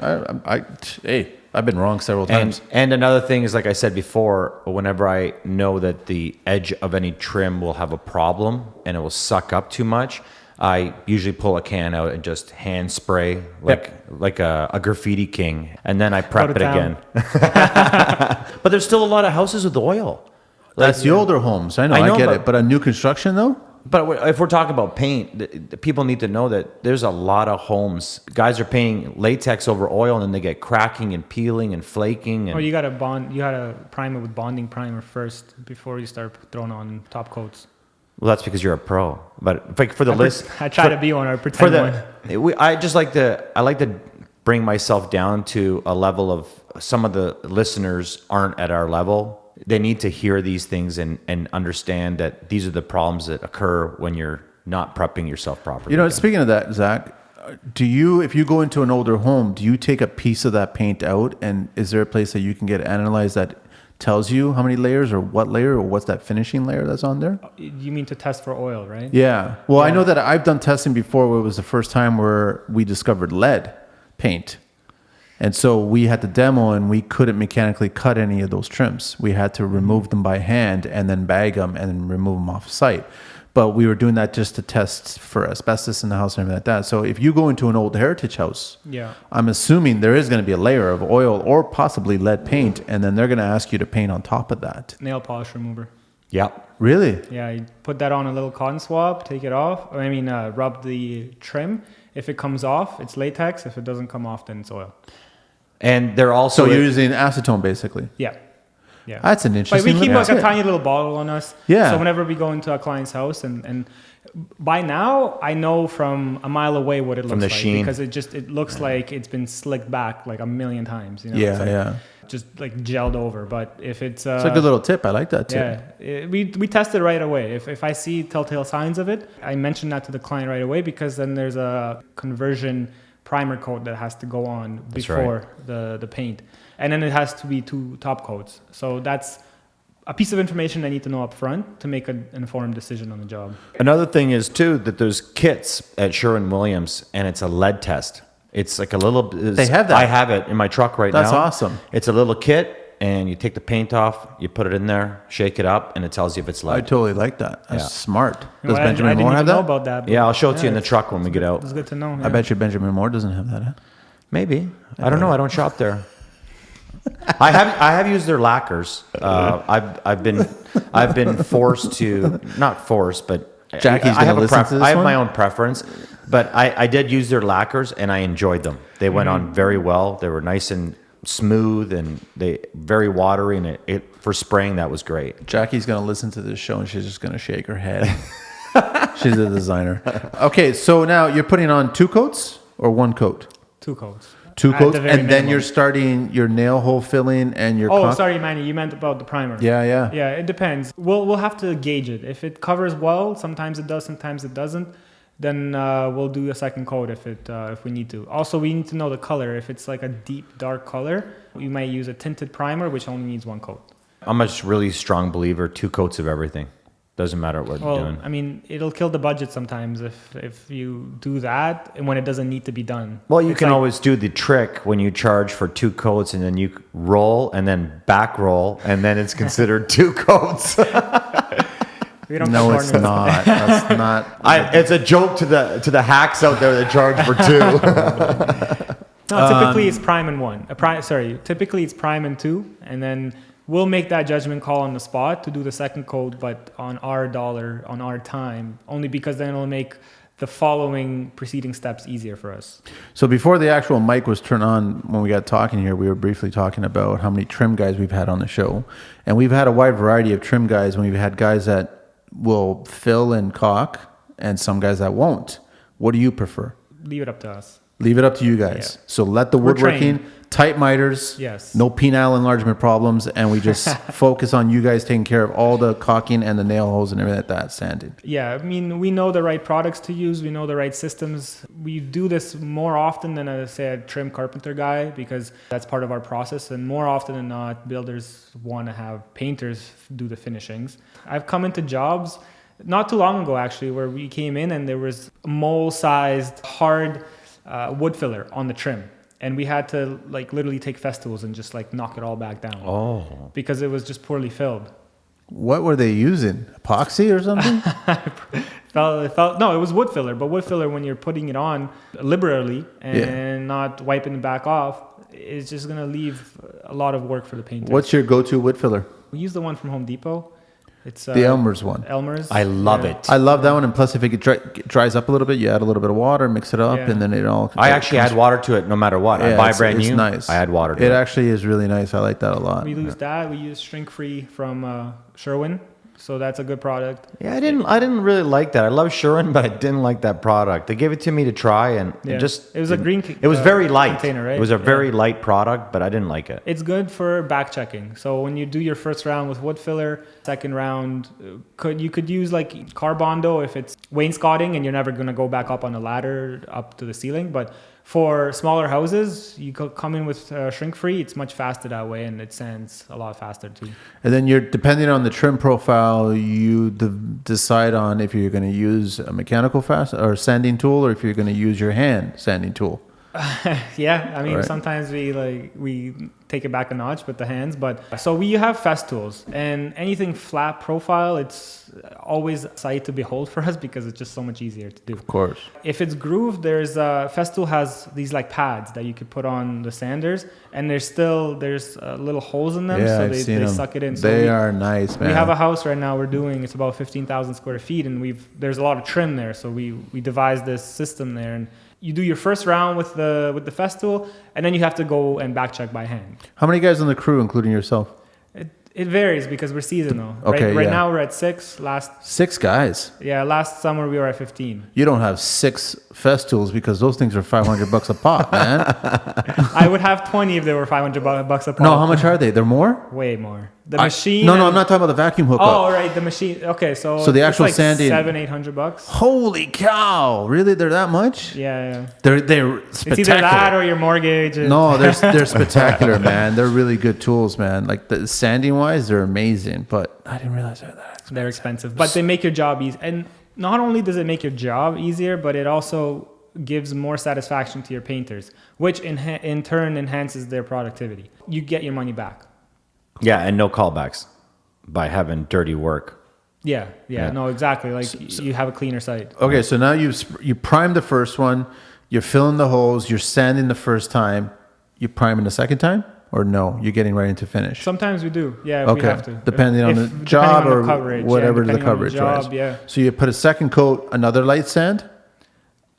Hey, I've been wrong several times. And another thing is, like I said before, whenever I know that the edge of any trim will have a problem and it will suck up too much, I usually pull a can out and just hand spray like a graffiti king, and then I prep Go it to town. again. But there's still a lot of houses with oil. That's the older homes. I know, I get but- it. But a new construction, though? But if we're talking about paint, the people need to know that there's a lot of homes. Guys are painting latex over oil, and then they get cracking and peeling and flaking. And Or you gotta prime it with bonding primer first before you start throwing on top coats. well, that's because you're a pro. But like for the list, I try to be one or pretend one. I like to bring myself down to a level of some of the listeners aren't at our level. They need to hear these things and understand that these are the problems that occur when you're not prepping yourself properly. You know, speaking of that, Zach, if you go into an older home, do you take a piece of that paint out, and is there a place that you can get analyzed that tells you how many layers or what layer or what's that finishing layer that's on there? You mean to test for oil, right? Yeah. Well, I Yeah. know that I've done testing before where it was the first time where we discovered lead paint. And so we had to demo, and we couldn't mechanically cut any of those trims. We had to remove them by hand and then bag them and then remove them off site. But we were doing that just to test for asbestos in the house and everything like that. So if you go into an old heritage house, Yeah. I'm assuming there is going to be a layer of oil or possibly lead paint, and then they're going to ask you to paint on top of that. Nail polish remover. Yep. Really? Yeah, you put that on a little cotton swab, take it off. Rub the trim. If it comes off, it's latex. If it doesn't come off, then it's oil. And they're also So you're using acetone, basically. Yeah. Yeah. That's an But interesting. we keep look. like a tiny little bottle on us. Yeah. So whenever we go into a client's house, and by now I know from a mile away what it looks From the like sheen. because it looks like it's been slicked back like a million times. You know? Yeah, It's like yeah. Just like gelled over. But if it's It's a good little tip. I like that tip. yeah, we test it right away. If I see telltale signs of it, I mention that to the client right away, because then there's a conversion primer coat that has to go on before the paint, and then it has to be 2 top coats. So that's a piece of information I need to know up front to make an informed decision on the job. Another thing is too that there's kits at Sherwin-Williams, and it's a lead test. It's like a little. They have that? I have it in my truck right now. That's awesome. It's a little kit, and you take the paint off, you put it in there, shake it up, and it tells you if it's I lead. totally like that. That's Yeah. smart. You know, Does I Benjamin didn't Moore even have know that? about that. but Yeah, I'll show it to you in the it's- truck when we get out. It's good to know. I bet you Benjamin Moore doesn't have that. Huh? Maybe. I don't know. I don't shop there. I have used their lacquers. I've been forced to, not forced, but Jackie's I have gonna listen to this I have one? my own preference, but I did use their lacquers and I enjoyed them. They went on very well. They were nice and smooth, and they very watery, and it for spraying that was great. Jackie's going to listen to this show and she's just going to shake her head. She's a designer. Okay, so now you're putting on 2 coats or 1 coat? 2 coats. 2 At coats, the and very then minimum. you're starting your nail hole filling and your. Oh, sorry, Manny. You meant about the primer. Yeah, yeah. Yeah, it depends. We'll have to gauge it. If it covers well, sometimes it does, sometimes it doesn't. Then we'll do a second coat if we need to. Also, we need to know the color. If it's like a deep dark color, we might use a tinted primer, which only needs 1 coat. I'm a really strong believer. 2 coats of everything. Doesn't matter what you're Well, doing. I mean, it'll kill the budget sometimes if you do that and when it doesn't need to be done. Well, you It's can like- always do the trick when you charge for 2 coats, and then you roll and then back roll, and then it's considered 2 coats. We don't No, cut it's corners. not. That's not. It's a joke to the hacks out there that charge for 2. No, typically it's prime and 1. Typically it's prime and 2, and then we'll make that judgment call on the spot to do the second coat, but on our dollar, on our time, only because then it'll make the following preceding steps easier for us. So before the actual mic was turned on, when we got talking here, we were briefly talking about how many trim guys we've had on the show. And we've had a wide variety of trim guys. We've had guys that will fill and caulk and some guys that won't. What do you prefer? Leave it up to us. Leave it up to you guys. Yeah. So let the We're woodworking, tight miters, Yes. no penile enlargement problems, and we just focus on you guys taking care of all the caulking and the nail holes and everything like that, sanding. Yeah, I mean, we know the right products to use. We know the right systems. We do this more often than, say, a trim carpenter guy, because that's part of our process. And more often than not, builders want to have painters do the finishings. I've come into jobs not too long ago, actually, where we came in and there was mole-sized, hard wood filler on the trim. And we had to like literally take Festools and just like knock it all back down. Oh. Because it was just poorly filled. What were they using? Epoxy or something? No, it was wood filler. But wood filler, when you're putting it on liberally and not wiping it back off, is just going to leave a lot of work for the painter. What's your go-to wood filler? We use the one from Home Depot. It's The Elmer's one. Elmer's. I love it. I love that one. And plus, if it dries up a little bit, you add a little bit of water, mix it up, Yeah. and then it all... I actually add water to it no matter what. I buy brand new. Nice. I add water to it. it. Actually is really nice. I like that a lot. We use that. We use shrink-free from Sherwin. So that's a good product. Yeah, I didn't really like that. I love Sherwin, but I didn't like that product. They gave it to me to try, and Yeah. it was a green. It was very light. Container, right? It was a very light product, but I didn't like it. It's good for back checking. So when you do your first round with wood filler, second round, you could use like Carbondo if it's wainscoting and you're never going to go back up on a ladder up to the ceiling. But for smaller houses, you could come in with shrink free. It's much faster that way, and it sands a lot faster too. And then you're depending on the trim profile, you decide on if you're going to use a mechanical or sanding tool, or if you're going to use your hand sanding tool. Yeah, I mean, Right. sometimes we take it back a notch with the hands, but so we have Festools, and anything flat profile, it's always a sight to behold for us because it's just so much easier to do. Of course. If it's grooved, Festool has these like pads that you could put on the sanders, and there's little holes in them, Yeah, so I've seen they them. suck it in. So They are nice, man. we have a house right now it's about 15,000 square feet, and there's a lot of trim there, so we devised this system there, and you do your first round with the Festool, and then you have to go and back check by hand. How many guys on the crew, including yourself? It varies because we're seasonal. Okay, right yeah. now we're at 6. 6 guys. Last summer we were at 15. You don't have 6 Festools because those things are $500 a pop, man. I would have 20 if they were $500 a pop. No, how much are they? They're more? Way more. The machine. No, I'm not talking about the vacuum hookup. Oh, right, the machine. Okay, so the it's actual like sanding- $700-800. Holy cow! Really? They're that much? Yeah. They're It's spectacular. either that or your mortgage. No, they're spectacular, man. They're really good tools, man. Like the sanding wise, they're amazing. But I didn't realize they're that expensive. They're expensive, but they make your job easy. And not only does it make your job easier, but it also gives more satisfaction to your painters, which in turn enhances their productivity. You get your money back. Yeah, and no callbacks by having dirty work. Yeah, no, exactly. Like you have a cleaner site. Okay, so now you prime the first one, you're filling the holes, you're sanding the first time, you priming the second time, or no? You're getting right into finish. Sometimes we do. Yeah, if we have to. Depending on the Depending job on the or coverage, whatever the depending on coverage, job, right? yeah. So you put a second coat, another light sand.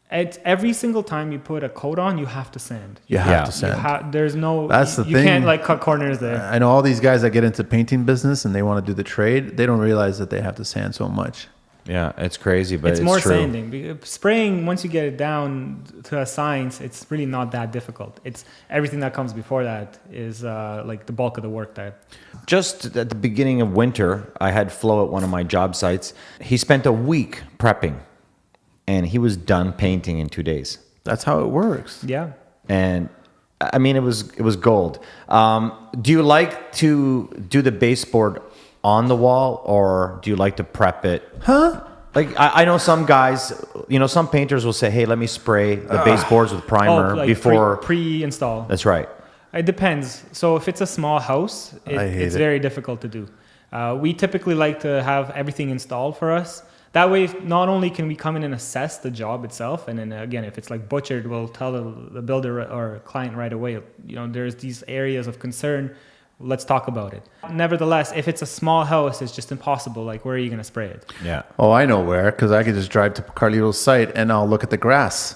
It's every single time you put a coat on, you have to sand. You have to sand. There's no. That's the you thing. can't like cut corners there. I know all these guys that get into painting business and they want to do the trade. They don't realize that they have to sand so much. Yeah, it's crazy, but It's more true. sanding. Spraying, once you get it down to a science, it's really not that difficult. It's everything that comes before that is like the bulk of the work that. Just at the beginning of winter, I had Flo at one of my job sites. He spent a week prepping, and he was done painting in 2 days. That's how it works. Yeah. And I mean, it was gold. Do you like to do the baseboard on the wall, or do you like to prep it? Huh? Like I know some guys, some painters will say, "Hey, let me spray the baseboards with primer like before." pre-install. That's right. It depends. So if it's a small house, it's very difficult to do. We typically like to have everything installed for us. That way, not only can we come in and assess the job itself, and then again, if it's like butchered, we'll tell the builder or client right away, there's these areas of concern. let's talk about it. Nevertheless, if it's a small house, it's just impossible. Like, where are you going to spray it? Yeah. Oh, I know where, because I could just drive to Carlito's site and I'll look at the grass.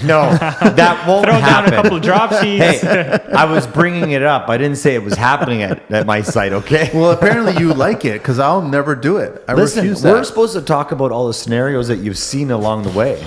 No, that won't Throw happen. down a couple drop sheets. Hey, I was bringing it up. I didn't say it was happening at my site, okay? Well, apparently you like it, because I'll never do it. I Listen, refuse we're that. supposed to talk about all the scenarios that you've seen along the way.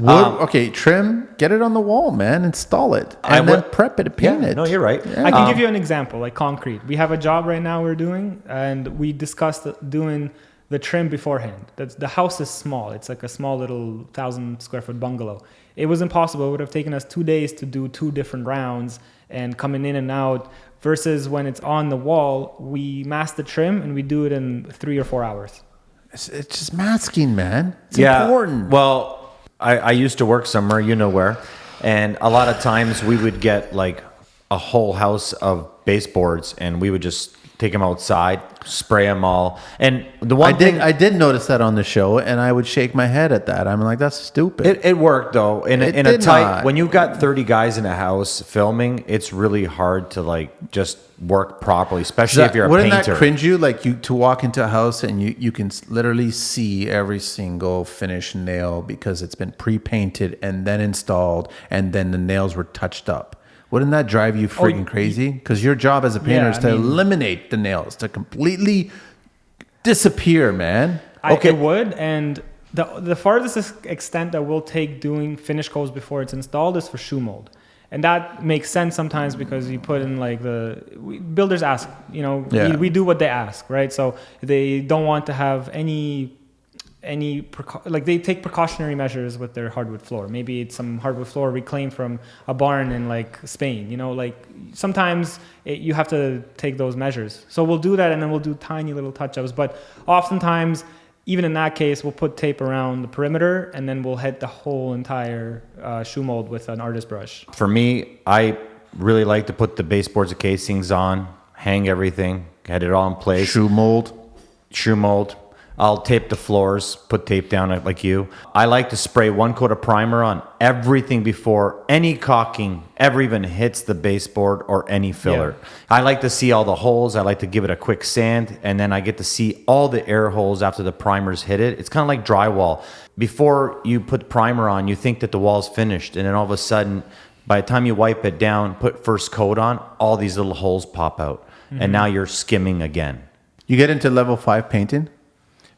Okay, trim, get it on the wall, man. Install it. I And then would- prep it, paint it. No, you're right. I can give you an example, like concrete. We have a job right now we're doing, and we discussed doing the trim beforehand. The house is small. It's like a small little 1,000 square foot bungalow. It was impossible. It would have taken us 2 days to do 2 different rounds and coming in and out, versus when it's on the wall, we mask the trim and we do it in 3 or 4 hours. It's just masking, man. It's Yeah. important. Well, I used to work somewhere, you know where, and a lot of times we would get like a whole house of baseboards, and we would just take them outside, spray them all. And the one I did notice that on the show, and I would shake my head at that. I'm like, that's stupid. it worked though. In It a did tight, not. when you've got 30 guys in a house filming, it's really hard to like just work properly, especially if you're a Wouldn't painter. that cringe you? Like you to walk into a house and you can literally see every single finish nail because it's been pre-painted and then installed, and then the nails were touched up. Wouldn't that drive you freaking crazy? Because your job as a painter is to eliminate the nails, to completely disappear, man. It would, and the farthest extent that we'll take doing finish coats before it's installed is for shoe mold. And that makes sense sometimes because you put in like builders ask, we do what they ask, right? So they don't want to have they take precautionary measures with their hardwood floor. Maybe it's some hardwood floor reclaimed from a barn in like Spain, sometimes you have to take those measures. So we'll do that, and then we'll do tiny little touch-ups. But oftentimes, even in that case, we'll put tape around the perimeter, and then we'll hit the whole entire shoe mold with an artist brush. For me, I really like to put the baseboards and casings on, hang everything, get it all in place. Shoe mold. I'll tape the floors, put tape down like you. I like to spray 1 coat of primer on everything before any caulking ever even hits the baseboard or any filler. Yeah. I like to see all the holes. I like to give it a quick sand, and then I get to see all the air holes after the primers hit it. It's kind of like drywall. Before you put primer on, you think that the wall's finished, and then all of a sudden, by the time you wipe it down, put first coat on, all these little holes pop out, and now you're skimming again. You get into level 5 painting?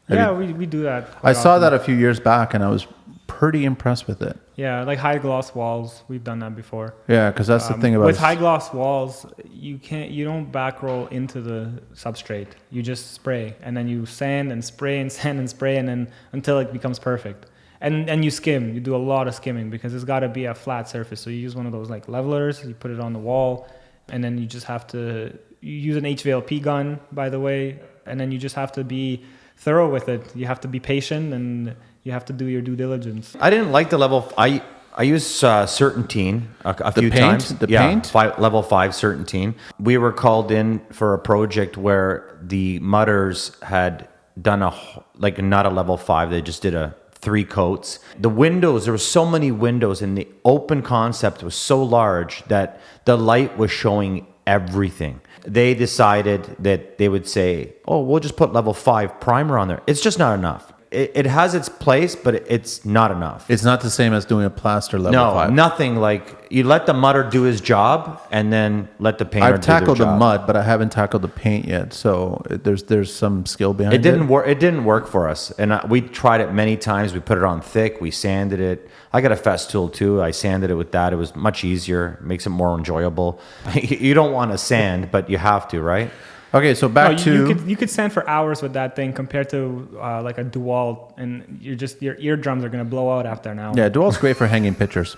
Yeah, we do that. I saw often. that a few years back, and I was pretty impressed with it. Yeah, like high gloss walls. We've done that before. Yeah, because that's the thing about with high gloss walls, you don't back roll into the substrate. You just spray, and then you sand and spray and sand and spray, and then until it becomes perfect. And you skim. You do a lot of skimming because it's got to be a flat surface. So you use one of those like levelers. You put it on the wall, and then you just have to. You use an HVLP gun, by the way, and then you just have to be thorough with it. You have to be patient, and you have to do your due diligence. I didn't like the level. I used Certainteen a few paint? times. The paint? Level 5 Certainteen. We were called in for a project where the mudders had done not a level 5. They just did a 3 coats. The windows, there were so many windows, and the open concept was so large that the light was showing everything. They decided that they would say, oh, we'll just put level 5 primer on there. It's just not enough. It has its place, but it's not enough. It's not the same as doing a plaster level 5. Nothing like you let the mudder do his job and then let the painter I've do their tackled the job. mud, but I haven't tackled the paint yet. So there's some skill behind it. It didn't work. It didn't work for us, and we tried it many times. We put it on thick. We sanded it. I got a Festool too. I sanded it with that. It was much easier. Makes it more enjoyable. You don't want to sand, but you have to, right? Okay, so you could sand for hours with that thing compared to like a Dual, and your eardrums are gonna blow out after an hour. Yeah, Dual's great for hanging pictures.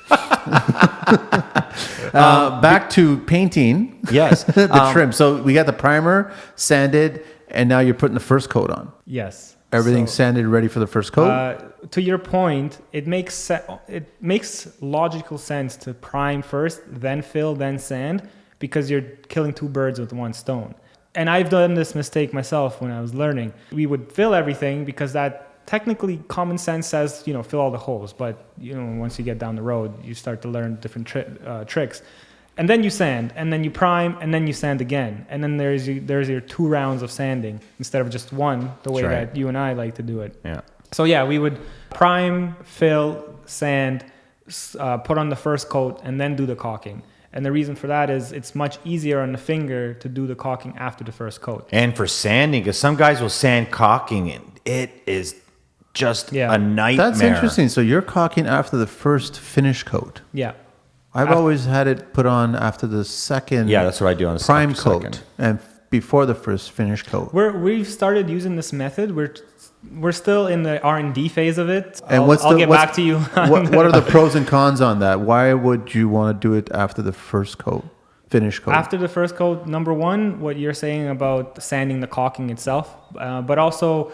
Back to painting. Yes. The trim. So we got the primer sanded, and now you're putting the first coat on. Yes. Everything's sanded, ready for the first coat. To your point, it makes logical sense to prime first, then fill, then sand, because you're killing 2 birds with 1 stone. And I've done this mistake myself when I was learning. We would fill everything because that technically common sense says, fill all the holes. But, once you get down the road, you start to learn different tricks. and then you sand, and then you prime, and then you sand again, and then there's your 2 rounds of sanding instead of just one, the way that you and I like to do it. Yeah. So yeah, we would prime, fill, sand, put on the first coat, and then do the caulking. And the reason for that is it's much easier on the finger to do the caulking after the first coat. And for sanding, because some guys will sand caulking, and it is just a nightmare. That's interesting. So you're caulking after the first finish coat. Yeah. I've always had it put on after the second. Yeah, that's what I do on the prime coat second. and before the first finish coat. We've started using this method. We're still in the R&D phase of it. And I'll get back to you. What are the pros and cons on that? Why would you want to do it after the first coat, finish coat? After the first coat, number one, what you're saying about sanding the caulking itself, but also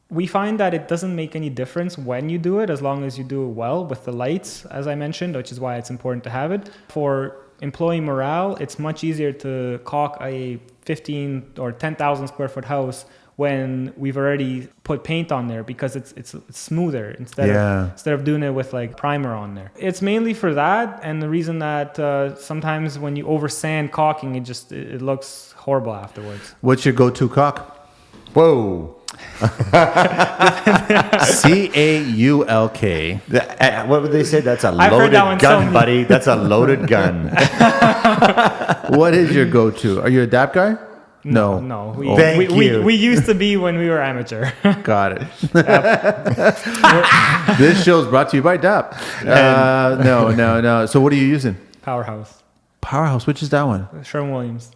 we find that it doesn't make any difference when you do it, as long as you do it well with the lights, as I mentioned, which is why it's important to have it. For employee morale, it's much easier to caulk a 15 or 10,000 square foot house when we've already put paint on there, because it's smoother instead of doing it with like primer on there. It's mainly for that, and the reason that sometimes when you over sand caulking, it looks horrible afterwards. What's your go-to caulk? Whoa. Caulk. What would they say? That's a I've heard loaded that one gun, buddy. That's a loaded gun. What is your go-to? Are you a DAP guy? No. No. Thank you. We used to be when we were amateur. Got it. This show is brought to you by DAP. No. So what are you using? Powerhouse. Powerhouse. Which is that one? Sherwin-Williams.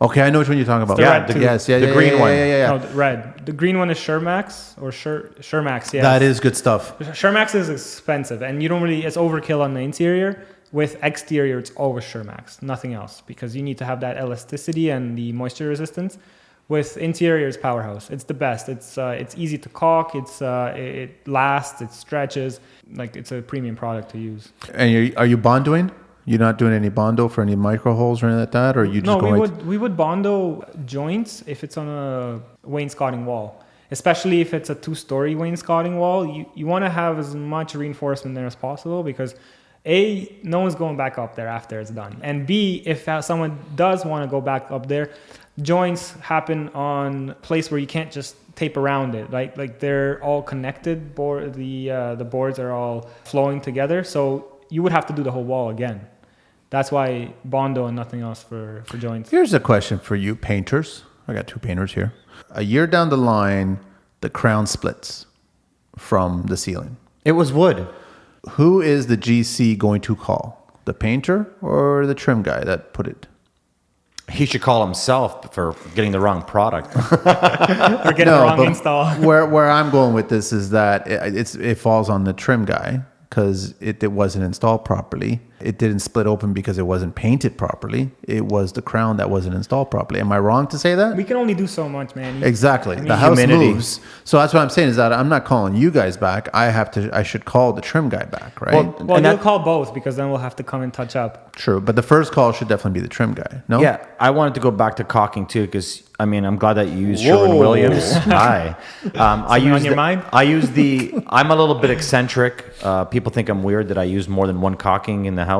Okay, I know which one you're talking about. The red too. The green one. Yeah. No, the red. The green one is Shermax or Shermax. Yes. That is good stuff. Shermax is expensive, and you don't really. It's overkill on the interior. With exterior, it's always Shermax, nothing else, because you need to have that elasticity and the moisture resistance. With interior, it's Powerhouse. It's the best. It's easy to caulk. It lasts. It stretches. Like, it's a premium product to use. And are you bondoing? You're not doing any bondo for any micro holes or anything like that, or you just we would bondo joints if it's on a wainscoting wall, especially if it's a 2-story wainscoting wall. You want to have as much reinforcement there as possible, because A, no one's going back up there after it's done, and B, if someone does want to go back up there, joints happen on a place where you can't just tape around it. Like they're all connected. The boards are all flowing together, so you would have to do the whole wall again. That's why bondo and nothing else for joints. Here's a question for you painters. I got 2 painters here. A year down the line, the crown splits from the ceiling. It was wood. Who is the GC going to call? The painter or the trim guy that put it? He should call himself for getting the wrong product. Or get the wrong install. Where I'm going with this is that it falls on the trim guy, because it wasn't installed properly. It didn't split open because it wasn't painted properly. It was the crown that wasn't installed properly. Am I wrong to say that? We can only do so much, man. Exactly. The house moves. So that's what I'm saying, is that I'm not calling you guys back. I should call the trim guy back, right? Well, you'll call both, because then we'll have to come and touch up. True. But the first call should definitely be the trim guy. No? Yeah, I wanted to go back to caulking too, because I'm glad that you used Sherwin-Williams. Hi. I use on your mind? I'm a little bit eccentric. People think I'm weird that I use more than one caulking in the house.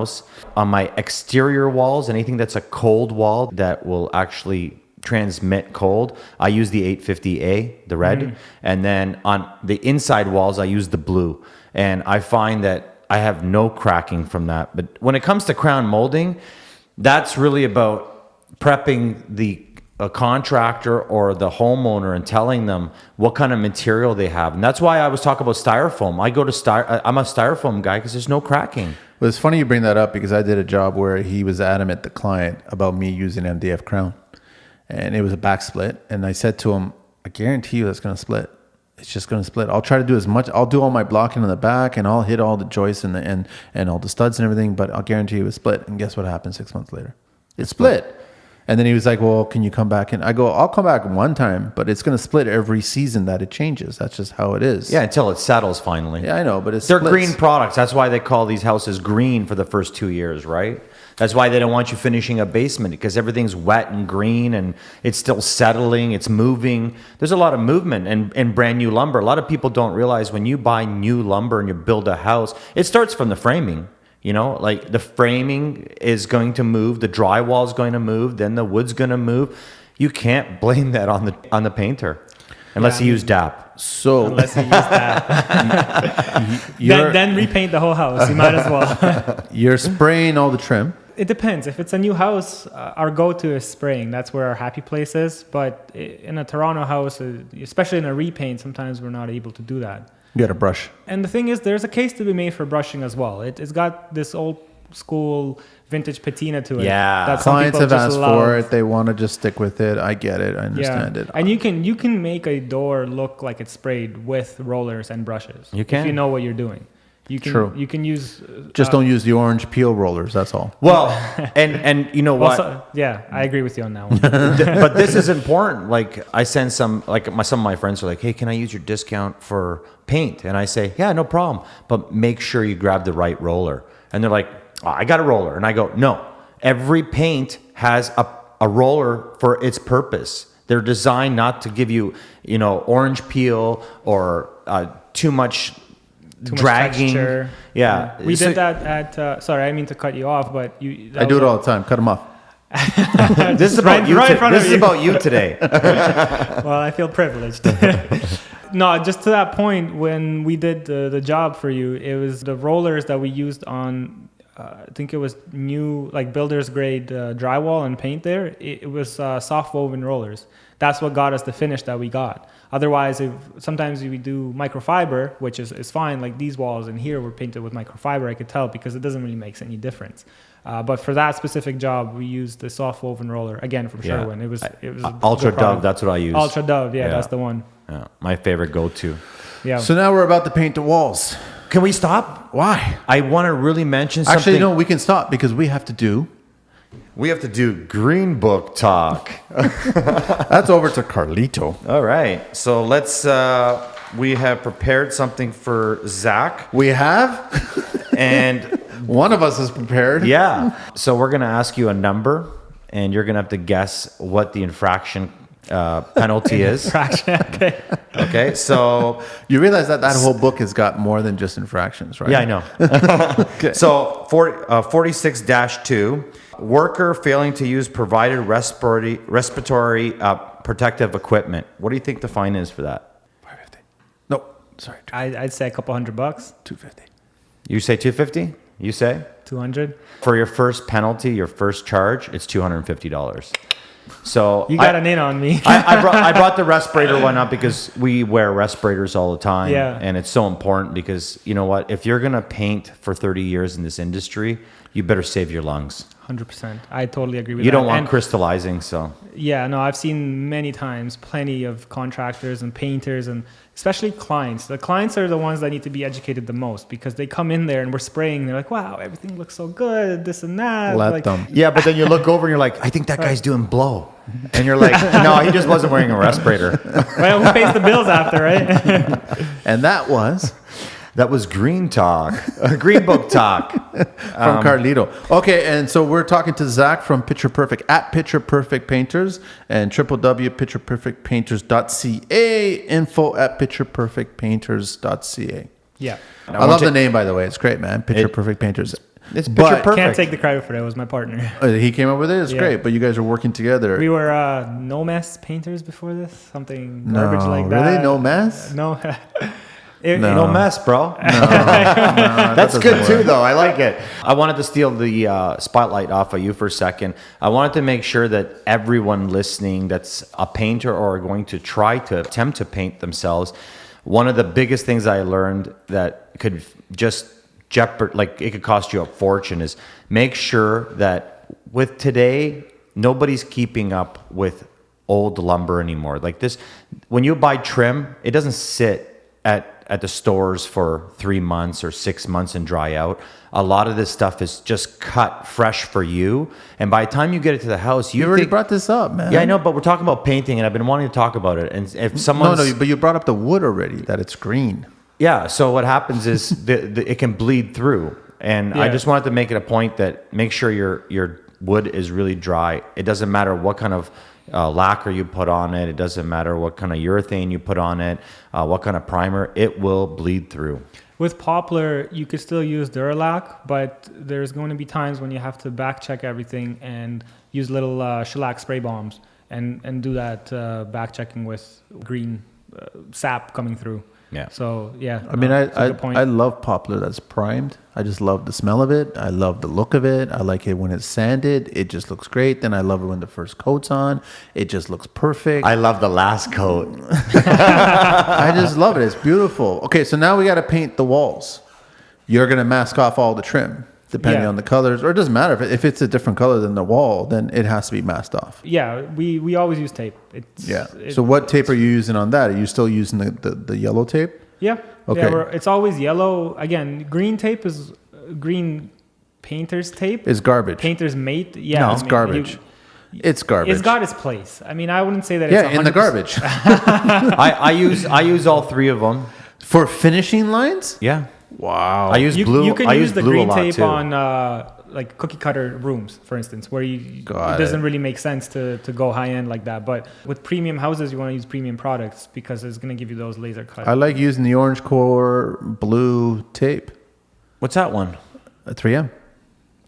On my exterior walls, anything that's a cold wall that will actually transmit cold, I use the 850A, the red. And then on the inside walls, I use the blue. And I find that I have no cracking from that. But when it comes to crown molding, that's really about prepping a contractor or the homeowner and telling them what kind of material they have. And that's why I was talking about styrofoam. I'm a styrofoam guy because there's no cracking. Well, it's funny you bring that up, because I did a job where he was adamant, the client, about me using MDF crown. And it was a back split. And I said to him, I guarantee you that's going to split. It's just going to split. I'll try to do as much. I'll do all my blocking in the back, and I'll hit all the joists and all the studs and everything, but I'll guarantee you it split. And guess what happened 6 months later? It split. And then he was like, well, can you come back? And I go, I'll come back one time, but it's going to split every season that it changes. That's just how it is. Yeah, until it settles finally. Yeah, I know, but they're splits. Green products. That's why they call these houses green for the first 2 years, right? That's why they don't want you finishing a basement, because everything's wet and green and it's still settling, it's moving. There's a lot of movement and brand new lumber. A lot of people don't realize when you buy new lumber and you build a house, it starts from the framing. Like the framing is going to move, the drywall is going to move, then the wood's going to move. You can't blame that on the painter unless you use DAP. So Unless you use that. then repaint the whole house. You might as well. you're spraying all the trim. It depends. If it's a new house, our go-to is spraying. That's where our happy place is. But in a Toronto house, especially in a repaint, sometimes we're not able to do that. You got a brush. And the thing is, there's a case to be made for brushing as well. It's got this old school vintage patina to it. Yeah. that some Clients people have just asked love. for it. They want to just stick with it. I get it. I understand it. And you can make a door look like it's sprayed with rollers and brushes. You can. If you know what you're doing. You can. True. You can use. Just don't use the orange peel rollers. That's all. Well, and you know what? Also, yeah, I agree with you on that one. But this is important. Like I send some of my friends are like, hey, can I use your discount for paint? And I say, yeah, no problem. But make sure you grab the right roller. And they're like, oh, I got a roller. And I go, no, every paint has a roller for its purpose. They're designed not to give you, orange peel or too much dragging. Texture. Yeah. We did that at. Sorry, I didn't mean to cut you off, but I do it all the time. Cut them off. This is about you. right in front This of is you. about you today. Well, I feel privileged. No, just to that point, when we did the job for you, it was the rollers that we used on. I think it was new, like builder's grade drywall and paint. There, it was soft woven rollers. That's what got us the finish that we got. Otherwise, sometimes we do microfiber, which is fine. Like these walls in here were painted with microfiber. I could tell because it doesn't really make any difference. But for that specific job, we used the soft woven roller again from Sherwin. It was a Ultra good Dove. product. That's what I use. Ultra Dove. Yeah, Yeah. that's the one. Yeah, my favorite go-to. Yeah. So now we're about to paint the walls. Can we stop? Why? I want to really mention something. Actually, no, we can stop because we have to do. We have to do Green Book talk. That's over to Carlito. All right. So let's. We have prepared something for Zach, We have. and One of us is prepared. yeah. So we're gonna ask you a number, and you're gonna have to guess what the infraction penalty is. Fraction. Okay. Okay. So You realize that whole book has got more than just infractions, right? yeah, I know. So 46-2, worker failing to use provided respiratory protective equipment. What do you think the fine is for that? $550. No, sorry, I'd say a couple $100. $250. You say 250? You say? 200. For your first penalty, your first charge, it's $250. So You got an in on me. I brought the respirator one up because we wear respirators all the time. Yeah. And it's so important because you know what? If you're going to paint for 30 years in this industry, you better save your lungs. 100%. I totally agree with You that. don't want And crystallizing, so. yeah, no, I've seen many times plenty of contractors and painters and especially clients. The clients are the ones that need to be educated the most because they come in there and we're spraying. They're like, wow, everything looks so good, this and that. Let like, them. Yeah, but then you look over and you're like, I think that guy's doing blow. And you're like, no, he just wasn't wearing a respirator. Well, who pays the bills after, right? And that was That was Green Talk, Green Book Talk. from Carlito. Okay, and so we're talking to Zach from Picture Perfect at Picture Perfect Painters and www.pictureperfectpainters.ca, info at pictureperfectpainters.ca. Yeah. I love the name, by the way. It's great, man. Picture Perfect Painters. It's But- picture perfect. Can't take the credit for that. It was my partner. He came up with it. It's Yeah. great, but you guys are working together. We were no mess painters before this. Something garbage like that. Really? No mess? No. No mess, bro. That's That's good too, though. I like it. I wanted to steal the spotlight off of you for a second. I wanted to make sure that everyone listening that's a painter or going to try to attempt to paint themselves, one of the biggest things I learned that could just it could cost you a fortune is make sure that with today, nobody's keeping up with old lumber anymore. Like this, when you buy trim, it doesn't sit at the stores for 3 months or 6 months and dry out. A lot of this stuff is just cut fresh for you. And by the time you get it to the house, You already brought this up, man. Yeah, I know, but we're talking about painting and I've been wanting to talk about it. And if someone No, but you brought up the wood already, that it's green. yeah, so what happens is it can bleed through. And I Yeah. just wanted to make it a point that make sure your wood is really dry. It doesn't matter what kind of lacquer you put on it. It doesn't matter what kind of urethane you put on it, what kind of primer. It will bleed through. With poplar, you could still use Duralac, but there's going to be times when you have to back check everything and use little shellac spray bombs and do that back checking with green sap coming through. Yeah. So yeah. I mean, that's a good point. I love poplar that's primed. I just love the smell of it. I love the look of it. I like it when it's sanded. It just looks great. Then I love it when the first coat's on. It just looks perfect. I love the last coat. I just love it. It's beautiful. Okay, so now we got to paint the walls. You're going to mask off all the trim, depending on the colors. Or it doesn't matter. If it's a different color than the wall, then it has to be masked off. Yeah, we always use tape. So what tape are you using on that? Are you still using the yellow tape? Yeah. Okay. Yeah, it's always yellow. Again, green tape is green painter's tape. It's garbage. Painter's mate. Yeah. No, it's garbage. It's garbage. It's got its place. I mean, I wouldn't say that yeah, it's in the garbage. I use all three of them. For finishing lines? Yeah. Wow. I use blue. You can I use the blue a green lot, tape too. on like cookie cutter rooms, for instance, where it doesn't really make sense to go high end like that. But with premium houses, you want to use premium products because it's going to give you those laser cuts. I like using the orange core blue tape. What's that one? A 3M.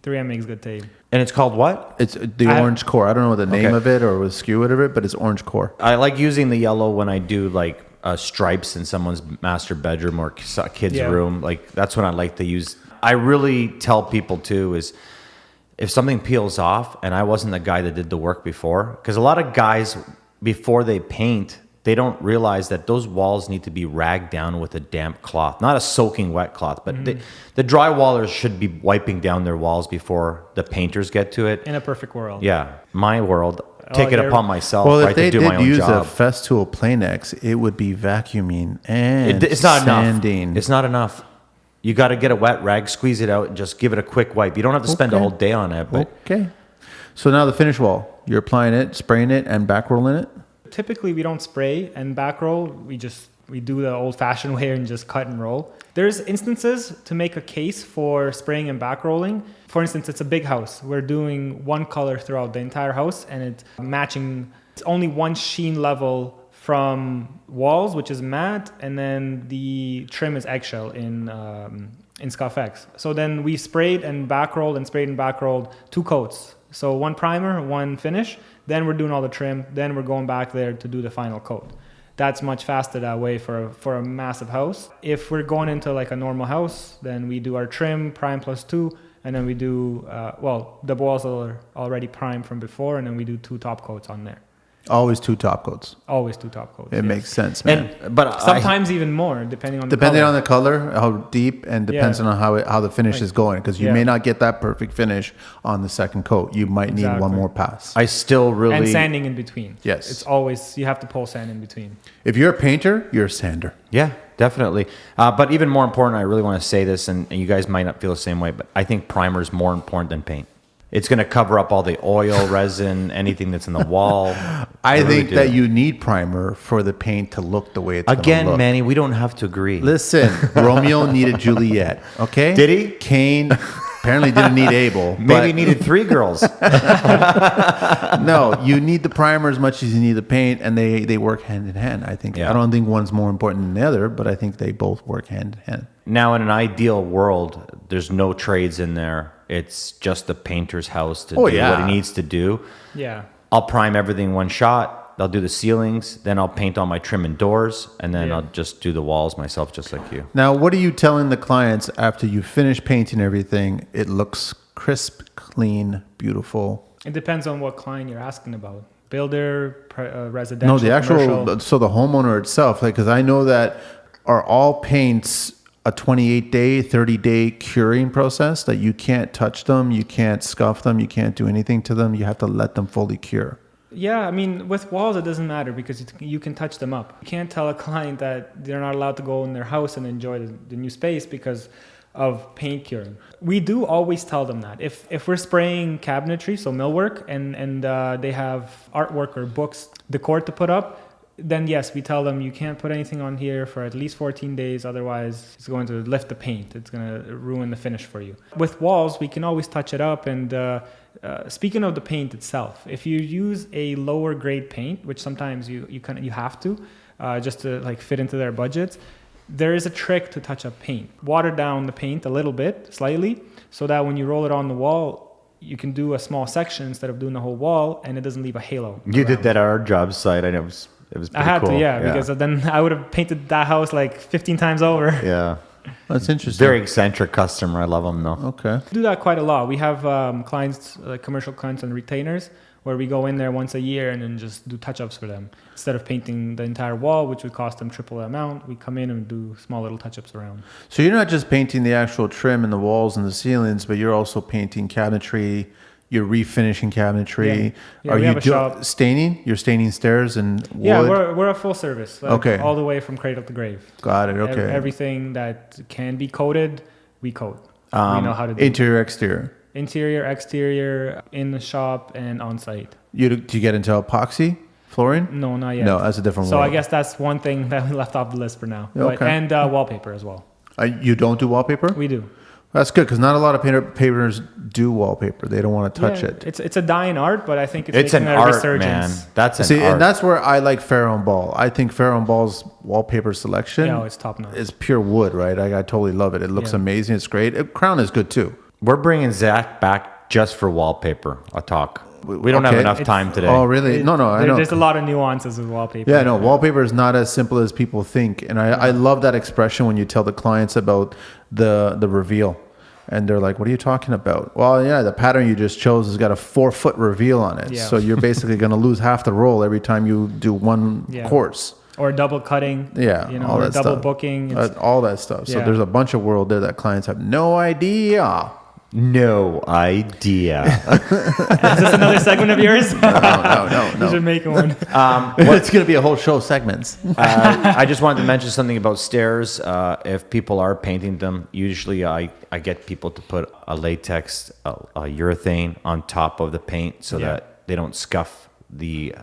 3M makes good tape. And it's called what? It's the orange core. I don't know the name of it or the SKU of it, but it's orange core. I like using the yellow when I do like stripes in someone's master bedroom or kid's room. Like that's when I like to use. I really tell people too is if something peels off and I wasn't the guy that did the work before, because a lot of guys before they paint, they don't realize that those walls need to be ragged down with a damp cloth, not a soaking wet cloth, but the drywallers should be wiping down their walls before the painters get to it. In a perfect world. Yeah, my world. Take it upon myself. Well, right, if they to do my did own use job. a Festool Planex, it would be vacuuming and It's not sanding. enough. It's not enough. You got to get a wet rag, squeeze it out, and just give it a quick wipe. You don't have to spend a whole day on it. But Okay. So now the finish wall. You're applying it, spraying it, and back rolling it? Typically, we don't spray and back roll. We do the old-fashioned way and just cut and roll. There's instances to make a case for spraying and back rolling. For instance, it's a big house. We're doing one color throughout the entire house, and it's matching. It's only one sheen level from walls, which is matte, and then the trim is eggshell in Scuff X. So then we sprayed and back rolled and sprayed and back rolled 2 coats. So one primer, one finish. Then we're doing all the trim. Then we're going back there to do the final coat. That's much faster that way for a massive house. If we're going into like a normal house, then we do our trim, prime +2, and then we do, the walls are already primed from before, and then we do 2 top coats on there. Always 2 top coats. Always 2 top coats. It makes sense, man. But Sometimes even more, depending on the Depending color. on the color, how deep, and depends on how the finish is going. Because you may not get that perfect finish on the second coat. You might need one more pass. I still really And sanding in between. Yes. It's always, you have to pull sand in between. If you're a painter, you're a sander. Yeah, definitely. But even more important, I really want to say this, and you guys might not feel the same way, but I think primer is more important than paint. It's going to cover up all the oil, resin, anything that's in the wall. I think that you need primer for the paint to look the way it's going to Again, look. Manny, we don't have to agree. Listen, Romeo needed Juliet, okay? Did he? Cain apparently didn't need Abel. Maybe he but needed 3 girls. no, you need the primer as much as you need the paint, and they work hand in hand. I think. Yeah. I don't think one's more important than the other, but I think they both work hand in hand. Now, in an ideal world, there's no trades in there. It's just the painter's house to do what he needs to do. Yeah. I'll prime everything one shot. I'll do the ceilings. Then I'll paint all my trim and doors. And then I'll just do the walls myself, just like you. Now, what are you telling the clients after you finish painting everything? It looks crisp, clean, beautiful. It depends on what client you're asking about. Builder, residential, No, the actual, commercial. so the homeowner itself, like, because I know that are all paints a 28-day, 30-day curing process that you can't touch them, you can't scuff them, you can't do anything to them. You have to let them fully cure. Yeah, I mean, with walls, it doesn't matter because you can touch them up. You can't tell a client that they're not allowed to go in their house and enjoy the new space because of paint curing. We do always tell them that. If we're spraying cabinetry, so millwork, and they have artwork or books, decor to put up, then yes, we tell them you can't put anything on here for at least 14 days. Otherwise, it's going to lift the paint. It's going to ruin the finish for you. With walls, we can always touch it up and speaking of the paint itself, if you use a lower grade paint, which sometimes you have to, just to like fit into their budgets, there is a trick to touch up paint. Water down the paint a little bit, slightly, so that when you roll it on the wall, you can do a small section instead of doing the whole wall, and it doesn't leave a halo. You did that at our job site. I know it was pretty I had cool. to, because then I would have painted that house like 15 times over. Yeah. That's interesting. Very eccentric customer. I love them though. Okay. We do that quite a lot. We have clients, like commercial clients and retainers, where we go in there once a year and then just do touch-ups for them. Instead of painting the entire wall, which would cost them triple the amount, we come in and do small little touch-ups around. So you're not just painting the actual trim and the walls and the ceilings, but you're also painting cabinetry. You're refinishing cabinetry. Yeah, Are we you have a shop. staining? You're staining stairs and wood? Yeah, we're a full service. Like, Okay. all the way from cradle to grave. Got it. Okay. Everything that can be coated, we coat. We know how to do it. Interior, exterior. Interior, exterior, in the shop, and on site. Do you get into epoxy flooring? No, not yet. No, that's a different So world. I guess that's one thing that we left off the list for now. Okay. And wallpaper as well. You don't do wallpaper? We do. That's good because not a lot of painters do wallpaper. They don't want to touch Yeah, it. It's a dying art, but I think It's making an a art, resurgence. man. That's an See, art. and that's where I like Farrow and Ball. I think Farrow and Ball's wallpaper selection Yeah, it's top notch. is pure wood, right? I totally love it. It looks Yeah. amazing. It's great. Crown is good too. We're bringing Zach back just for wallpaper. A talk. We don't have Okay. enough time today. Oh, really? No, I know. There's a lot of nuances with wallpaper. Yeah, no, wallpaper is not as simple as people think. And I love that expression when you tell the clients about the reveal. And they're like, what are you talking about? Well, yeah, the pattern you just chose has got a 4-foot reveal on it. Yeah. So you're basically going to lose half the roll every time you do one Yeah. course. Or double cutting. Yeah, Or double stuff. booking. It's- All that stuff. So Yeah. there's a bunch of world there that clients have no idea. No idea. Is this another segment of yours? No. You should make one. It's going to be a whole show of segments. I just wanted to mention something about stairs. If people are painting them, usually I get people to put a latex, a urethane on top of the paint so Yeah. that they don't scuff the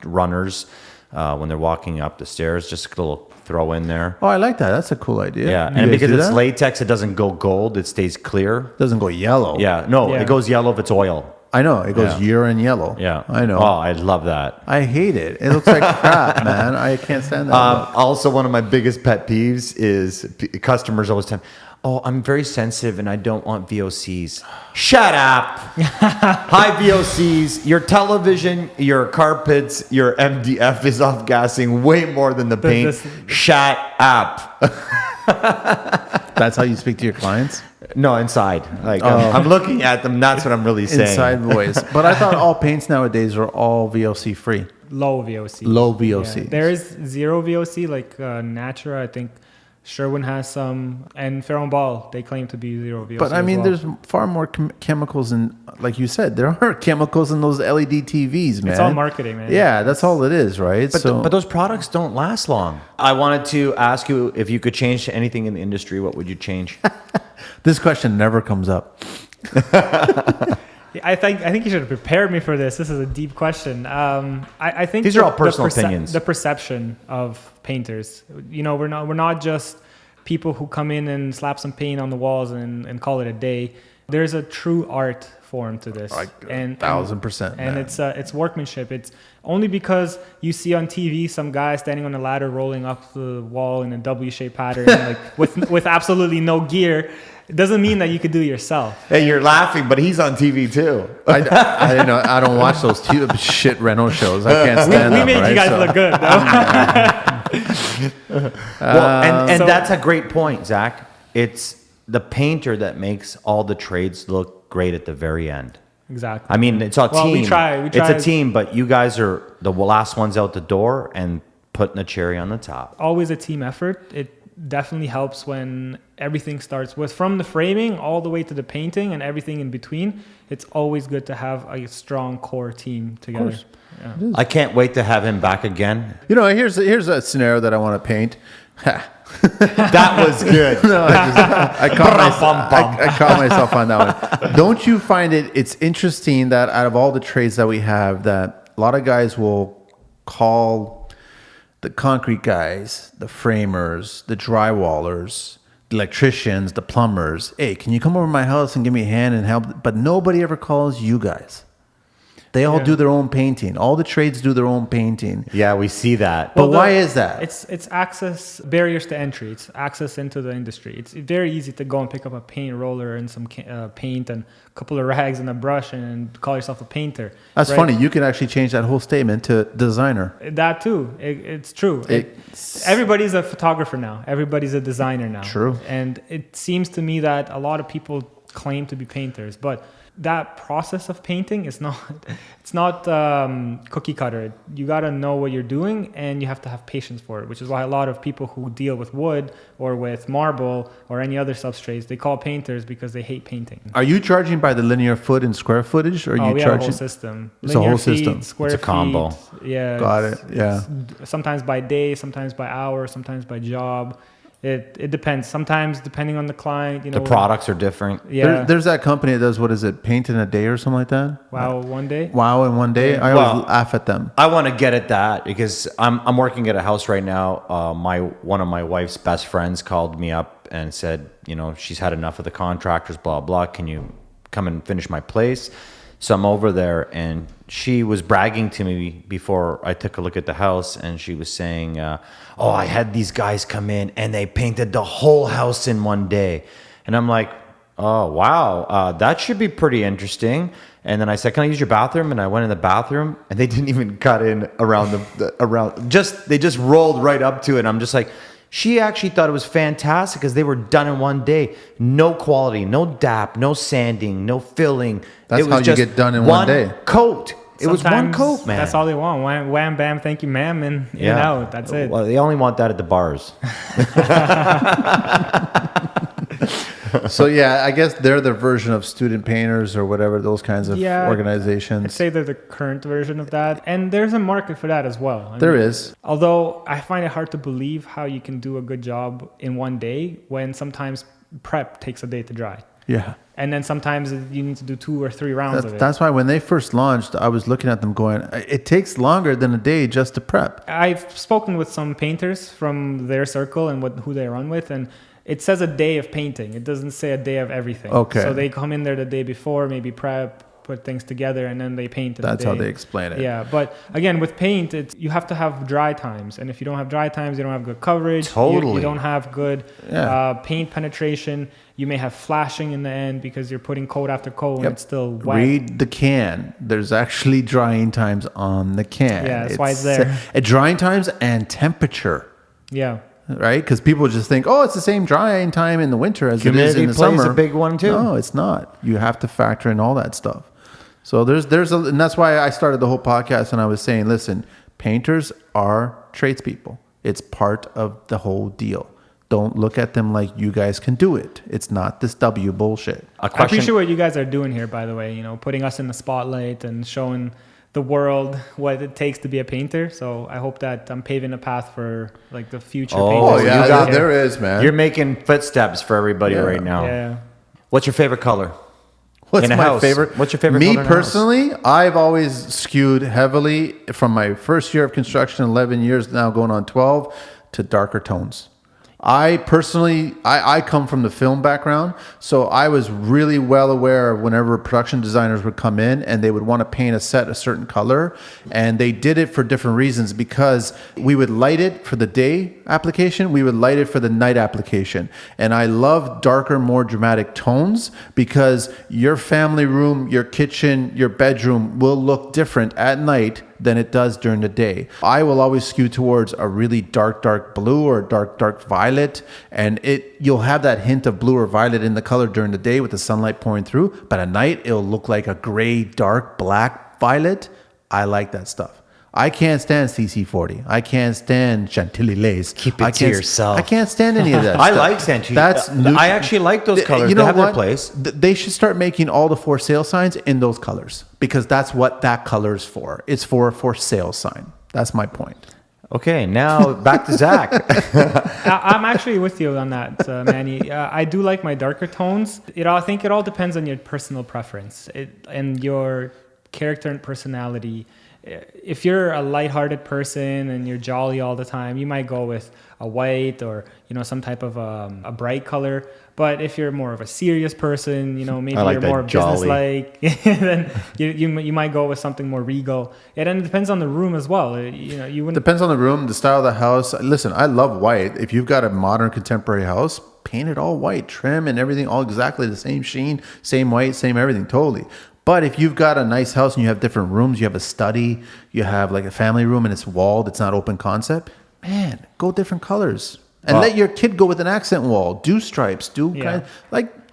runners when they're walking up the stairs. Just a little throw in there. Oh, I like that. That's a cool idea. Yeah, You and guys because do it's that? latex, it doesn't go gold. It stays clear. Doesn't go yellow. Yeah, no, Yeah. it goes yellow if it's oil. I know. It goes Yeah. urine yellow. Yeah, I know. Oh, I love that. I hate it. It looks like crap, man. I can't stand that. look. Also, one of my biggest pet peeves is customers always tell me, "Oh, I'm very sensitive and I don't want VOCs." Shut up. High VOCs. Your television, your carpets, your MDF is off gassing way more than the paint. this- Shut up. That's how you speak to your clients? No, inside. Like I'm looking at them. That's what I'm really saying. Inside voice. But I thought all paints nowadays are all VOC free. Low VOC. Low VOC. Yeah. There is zero VOC, like Natura. I think Sherwin has some, and Farrow and Ball, they claim to be zero VOC. But I as mean, well. there's far more chemicals in, like you said, there are chemicals in those LED TVs, man. It's all marketing, man. Yeah, that's all it is, right? But those products don't last long. I wanted to ask you if you could change anything in the industry, what would you change? this question never comes up. I think you should have prepared me for this. This is a deep question. I think These are all personal opinions. The perception of painters. We're not just people who come in and slap some paint on the walls and call it a day. There's a true art form to this, Like, and 1,000%. and man. it's workmanship. It's only because you see on TV some guy standing on a ladder rolling up the wall in a W-shaped pattern, like with absolutely no gear. It doesn't mean that you could do it yourself. Hey, you're laughing, but he's on TV too. I don't watch those shit rental shows. I can't stand We them. made right? you guys So- look good, though. Well, and So- that's a great point, Zach. It's the painter that makes all the trades look great at the very end. Exactly. I mean, it's a Well, team. we try. It's a team, but you guys are the last ones out the door and putting the cherry on the top. Always a team effort. It definitely helps when everything starts with from the framing all the way to the painting and everything in between. It's always good to have a strong core team together. Yeah. I can't wait to have him back again. Here's a scenario that I want to paint. That was good. I caught myself on that one. Don't you find it's interesting that out of all the trades that we have, that a lot of guys will call the concrete guys, the framers, the drywallers, electricians, the plumbers. Hey, can you come over to my house and give me a hand and help? But nobody ever calls you guys. They all do their own painting. All the trades do their own painting. Yeah, we see that. But why is that? It's access, barriers to entry. It's access into the industry. It's very easy to go and pick up a paint roller and some paint and a couple of rags and a brush and call yourself a painter. That's right? funny. You can actually change that whole statement to designer. That too. It's true. Everybody's a photographer now. Everybody's a designer now. True. And it seems to me that a lot of people claim to be painters, but that process of painting is not cookie cutter. You got to know what you're doing, and you have to have patience for it, which is why a lot of people who deal with wood or with marble or any other substrates, they call painters because they hate painting. Are you charging by the linear foot and square footage, or are you we charging? have a whole system. It's a whole system. Square It's a combo. feet. Yeah. Got it. Yeah. Sometimes by day, sometimes by hour, sometimes by job. It depends. Sometimes depending on the client, The products are different. Yeah. There's that company that does, what is it, paint in a day or something like that? Wow, one day. Wow, in one day. I always laugh at them. I want to get at that because I'm working at a house right now. One of my wife's best friends called me up and said, she's had enough of the contractors, blah blah. Can you come and finish my place? So I'm over there, and she was bragging to me before I took a look at the house, and she was saying, I had these guys come in, and they painted the whole house in one day. And I'm like, oh, wow, that should be pretty interesting. And then I said, can I use your bathroom? And I went in the bathroom, and they didn't even cut in around they just rolled right up to it. And I'm just like, she actually thought it was fantastic because they were done in one day. No quality, no DAP, no sanding, no filling. That's how you get done in one day. Coat. It was one Sometimes coat, man. That's all they want. Wham, bam, thank you, ma'am, and in and out. That's it. Well, they only want that at the bars. So yeah, I guess they're the version of student painters or whatever, those kinds of organizations. I'd say they're the current version of that. And there's a market for that as well. There is. Although I find it hard to believe how you can do a good job in one day when sometimes prep takes a day to dry. Yeah. And then sometimes you need to do 2 or 3 rounds of it. That's why when they first launched, I was looking at them going, it takes longer than a day just to prep. I've spoken with some painters from their circle and who they run with, and it says a day of painting. It doesn't say a day of everything. Okay. So they come in there the day before, maybe prep, put things together, and then they paint in That's a day. how they explain it. Yeah, but again, with paint, you have to have dry times. And if you don't have dry times, you don't have good coverage. Totally. You don't have good paint penetration. You may have flashing in the end because you're putting coat after coat and it's still wet. Read the can. There's actually drying times on the can. Yeah, that's why it's there. Drying times and temperature. Yeah. Right? Because people just think, it's the same drying time in the winter as it is in the plays summer. a big one too. No, it's not. You have to factor in all that stuff. So and that's why I started the whole podcast and I was saying, listen, painters are tradespeople. It's part of the whole deal. Don't look at them like you guys can do it. It's not this W bullshit. I appreciate what you guys are doing here, by the way, putting us in the spotlight and showing the world what it takes to be a painter. So I hope that I'm paving a path for like the future painters. There is, man. You're making footsteps for everybody right now. Yeah. What's your favorite color? What's in a my house? favorite? What's your favorite Me color in a house? personally, I've always skewed heavily from my first year of construction, 11 years now going on 12, to darker tones. I personally, I come from the film background, so I was really well aware of whenever production designers would come in and they would want to paint a set a certain color, and they did it for different reasons because we would light it for the day application, we would light it for the night application. And I love darker, more dramatic tones because your family room, your kitchen, your bedroom will look different at night than it does during the day. I will always skew towards a really dark blue or dark violet, and you'll have that hint of blue or violet in the color during the day with the sunlight pouring through, but at night it'll look like a gray, dark, black violet. I like that stuff. I can't stand CC40. I can't stand Chantilly lace. Keep it to yourself. I can't stand any of that I stuff. like Chantilly. I actually like those colors. You know they have what? their place. They should start making all the for sale signs in those colors because that's what that color is for. It's for a for sale sign. That's my point. Okay, now back to Zach. I'm actually with you on that, Manny. I do like my darker tones. I think it all depends on your personal preference and your character and personality. If you're a lighthearted person and you're jolly all the time, you might go with a white or, some type of a bright color. But if you're more of a serious person, maybe I like you're that more jolly. businesslike, then you might go with something more regal. And it depends on the room as well. You wouldn't. Depends on the room, the style of the house. Listen, I love white. If you've got a modern contemporary house, paint it all white, trim and everything, all exactly the same sheen, same white, same everything, totally. But if you've got a nice house and you have different rooms, you have a study, you have like a family room and it's walled, it's not open concept, man, go different colors. And let your kid go with an accent wall. Do stripes. Do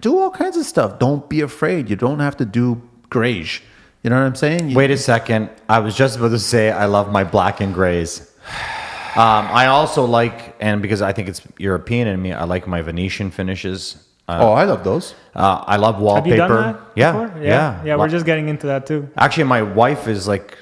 all kinds of stuff. Don't be afraid. You don't have to do grayish. You know what I'm saying? Wait a second. I was just about to say I love my black and grays. I also like, and because I think it's European in me, I like my Venetian finishes. I love those. I love wallpaper. Have you done that before? Yeah. We're just getting into that too. Actually, my wife is like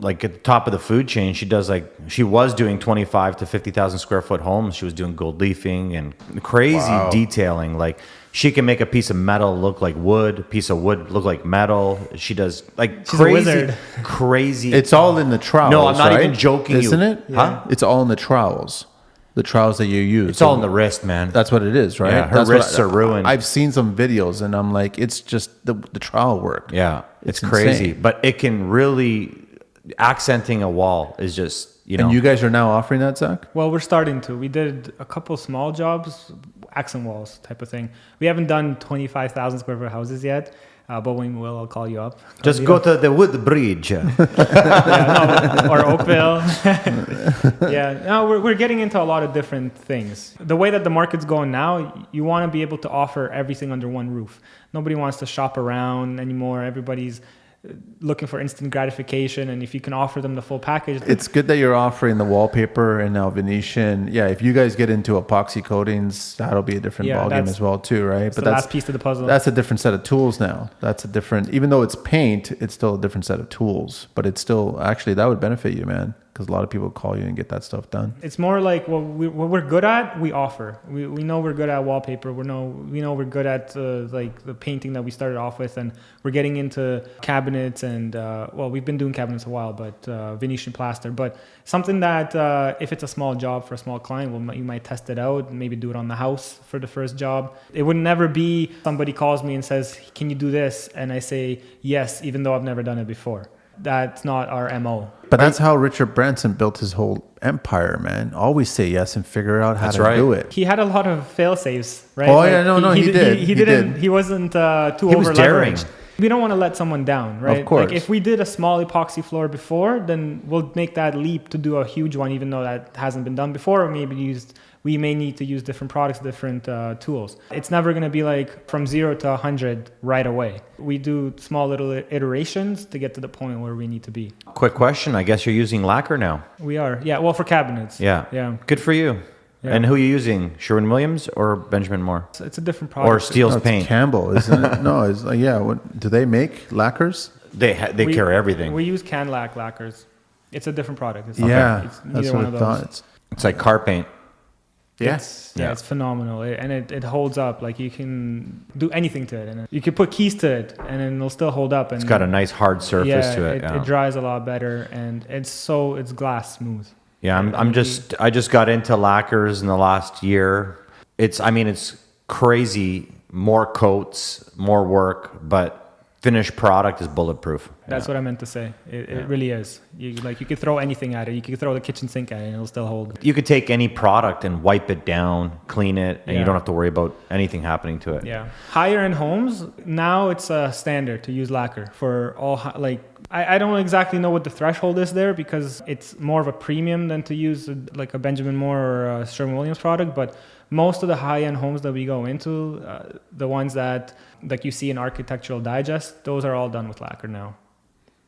at the top of the food chain. She was doing 25 to 50,000 square foot homes. She was doing gold leafing and crazy detailing. Like she can make a piece of metal look like wood, a piece of wood look like metal. She does like She's a wizard. crazy. It's all in the trowels. No, I'm not right? even joking. Isn't it? Yeah. Huh? It's all in the trowels. The trowels that you use. It's all in the wrist, man. That's what it is, right? Yeah, her That's wrists are ruined. I've seen some videos and I'm like, it's just the trowel work. Yeah, it's It's crazy. insane. But it can really, accenting a wall is just, And you guys are now offering that, Zach? Well, we're starting to. We did a couple small jobs, accent walls type of thing. We haven't done 25,000 square foot houses yet, but when we will, I'll call you up. Just go to the wood bridge. Or Oakville. We're getting into a lot of different things. The way that the market's going now, you want to be able to offer everything under one roof. Nobody wants to shop around anymore. Everybody's looking for instant gratification, and if you can offer them the full package, It's good that you're offering the wallpaper and now Venetian. Yeah, if you guys get into epoxy coatings, that'll be a different ballgame as well too, right? it's the last piece of the puzzle. That's a different set of tools now. That's a different, even though it's paint, it's still a different set of tools. But it's still, actually, that would benefit you, man. Because a lot of people call you and get that stuff done. It's more like what we're good at, we offer. We know we're good at wallpaper. We know we're good at like the painting that we started off with, and we're getting into cabinets and we've been doing cabinets a while, but Venetian plaster. But something that if it's a small job for a small client, you might test it out, maybe do it on the house for the first job. It would never be somebody calls me and says, "Can you do this?" and I say yes, even though I've never done it before. That's not our MO. But that's how Richard Branson built his whole empire, man. Always say yes and figure out how to do it. He had a lot of fail safes, right? Oh, yeah, he did. He didn't. He wasn't too He was over daring. leveraged. We don't want to let someone down, right? Of course. Like if we did a small epoxy floor before, then we'll make that leap to do a huge one, even though that hasn't been done before. Or maybe we may need to use different products, different tools. It's never going to be like from 0 to 100 right away. We do small little iterations to get to the point where we need to be. Quick question. I guess you're using lacquer now. We are, yeah. Well, for cabinets. Yeah. Good for you. Yeah. And who are you using? Sherwin-Williams or Benjamin Moore? It's a different product. Or Steele's It's paint? Campbell, isn't it? No, it's like, what, do they make lacquers? They carry everything. We use Canlac lacquers. It's a different product. It's That's neither what one I of thought. those. It's like car paint. It's phenomenal, and it holds up. Like you can do anything to it, and you can put keys to it, and it'll still hold up. And It's got a nice hard surface to it. It dries a lot better, and it's glass smooth. Yeah, I just got into lacquers in the last year. It's crazy. More coats, more work, but finished product is bulletproof. That's what I meant to say. It really is. You could throw anything at it. You could throw the kitchen sink at it and it'll still hold. You could take any product and wipe it down, clean it, and you don't have to worry about anything happening to it. Yeah. Higher end homes, now it's a standard to use lacquer for all, I don't exactly know what the threshold is there because it's more of a premium than to use like a Benjamin Moore or a Sherwin-Williams product, but most of the high-end homes that we go into, the ones that like you see in Architectural Digest, those are all done with lacquer now.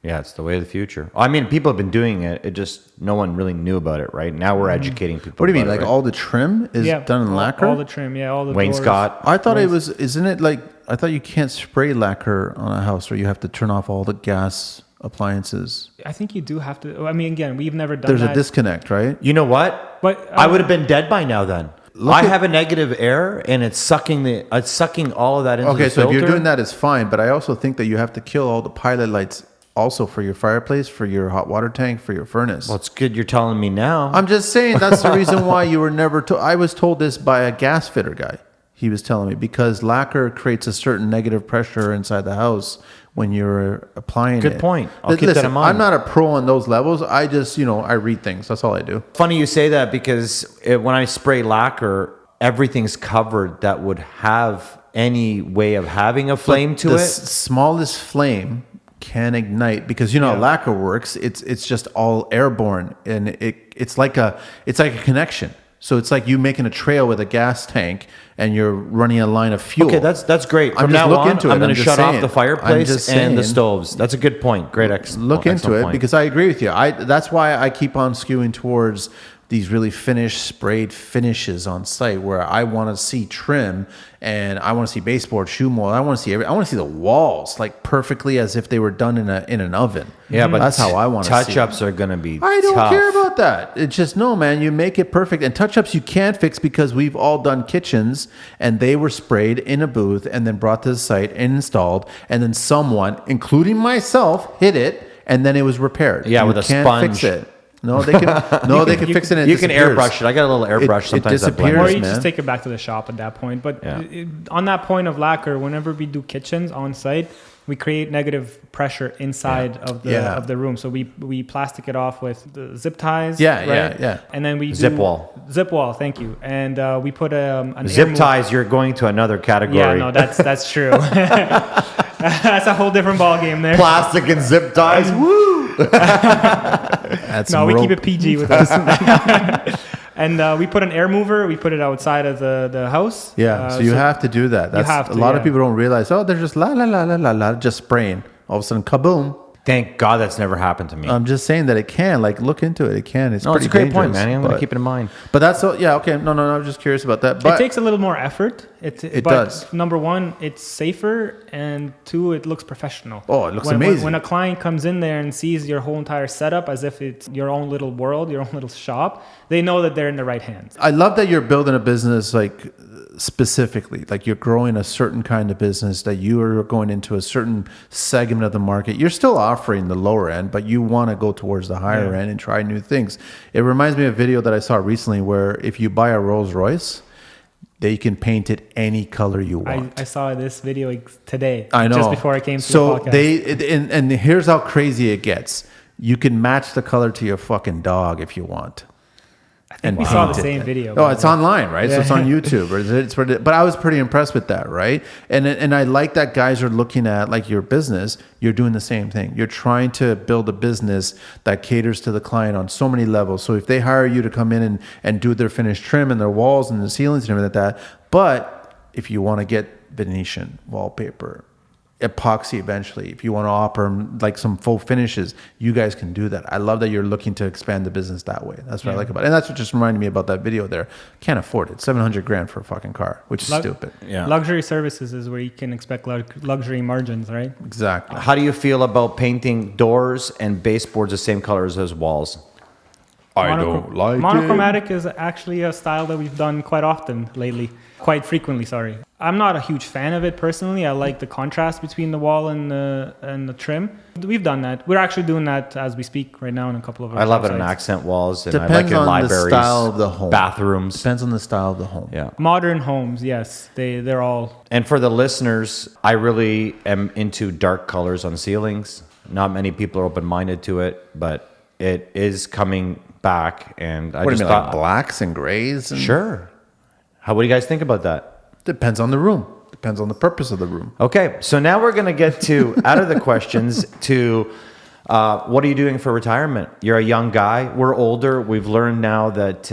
Yeah, it's the way of the future. I mean, people have been doing it. It just, no one really knew about it, right? Now we're educating people. What do you mean? about it, Like right? all the trim is done in lacquer? All the trim, all the wainscot. doors. I thought isn't it like, I thought you can't spray lacquer on a house or you have to turn off all the gas appliances. I think you do have to. I mean, again, we've never done There's that. a disconnect, right? You know what? But I would have been dead by now then. I have a negative air and it's sucking all of that into the Okay, so filter. if you're doing that, it's fine. But I also think that you have to kill all the pilot lights also for your fireplace, for your hot water tank, for your furnace. Well, it's good you're telling me now. I'm just saying that's the reason why you were never told. I was told this by a gas fitter guy. He was telling me because lacquer creates a certain negative pressure inside the house when you're applying it. Good point. I'll keep that in mind. I'm not a pro on those levels. I just, I read things. That's all I do. Funny you say that because when I spray lacquer, everything's covered that would have any way of having a flame to the it. Smallest flame can ignite because how lacquer works. It's just all airborne and it's like a connection. So it's like you making a trail with a gas tank and you're running a line of fuel. Okay, that's great. From now on, I'm going to shut off the fireplace and the stoves. That's a good point. Great look into it because I agree with you. That's why I keep on skewing towards these really sprayed finishes on site where I want to see trim and I want to see baseboard, shoe mold. I want to see the walls like perfectly as if they were done in an oven. Yeah, but that's how I want to see. Touch-ups are going to be I don't tough. care about that. It's just no, man. You make it perfect, and touch-ups you can't fix because we've all done kitchens and they were sprayed in a booth and then brought to the site and installed, and then someone, including myself, hit it and then it was repaired. Yeah, you with a can't sponge. Fix it. No, they can fix it. And you can airbrush it. I got a little airbrush sometimes. It disappears, or you man. just take it back to the shop at that point. But on that point of lacquer, whenever we do kitchens on site, we create negative pressure inside of the room. So we plastic it off with the zip ties. Yeah. And then we Zip wall. Zip wall. Thank you. And we put an zip ties. You're going to another category. Yeah, no, that's true. That's a whole different ball game there. Plastic and zip ties. Woo! No, we keep it PG with us. And we put an air mover. We put it outside of the house. Yeah, so you have to do that. That's a lot of people don't realize. Oh, they're just just spraying. All of a sudden, kaboom. Thank God that's never happened to me. I'm just saying that it can. Like, look into it. It can. It's pretty it's a great dangerous, point, Manny. I'm going to keep it in mind. But that's so. Yeah. Okay. No. I'm just curious about that. But it takes a little more effort. It does. Number one, it's safer, and two, it looks professional. Oh, it looks amazing. When a client comes in there and sees your whole entire setup as if it's your own little world, your own little shop, they know that they're in the right hands. I love that you're building a business like specifically, like you're growing a certain kind of business, that you are going into a certain segment of the market. You're still offering the lower end, but you want to go towards the higher end and try new things. It reminds me of a video that I saw recently where if you buy a Rolls Royce, they can paint it any color you want. I saw this video today. I know. Just before I came to the So podcast. and here's how crazy it gets. You can match the color to your fucking dog if you want. I think we saw the same video. Oh, it's online, right? So it's on YouTube. But I was pretty impressed with that, right? And I like that guys are looking at like your business. You're doing the same thing. You're trying to build a business that caters to the client on so many levels. So if they hire you to come in and do their finished trim and their walls and the ceilings and everything like that, but if you want to get Venetian wallpaper, epoxy eventually, if you want to offer like some full finishes, you guys can do that. I love that you're looking to expand the business that way. That's what I like about it. And that's what just reminded me about that video there. Can't afford it. $700,000 for a fucking car, which is stupid. Yeah. Luxury services is where you can expect luxury margins, right? Exactly. How do you feel about painting doors and baseboards the same colors as walls? I don't like Monochromatic is actually a style that we've done quite often lately. Quite frequently, sorry. I'm not a huge fan of it personally. I like the contrast between the wall and the trim. We've done that. We're actually doing that as we speak right now in a couple of our I love it sites. in accent walls, and Depends I like it in on libraries, the style of the home. bathrooms. Depends on the style of the home. Yeah. Modern homes, yes. They're all... And for the listeners, I really am into dark colors on ceilings. Not many people are open-minded to it, but it is coming back. And I What just do you mean, thought, like blacks and grays? And sure. What do you guys think about that? Depends on the room. Depends on the purpose of the room. Okay, so now we're going to get to, out of the questions, to what are you doing for retirement? You're a young guy. We're older. We've learned now that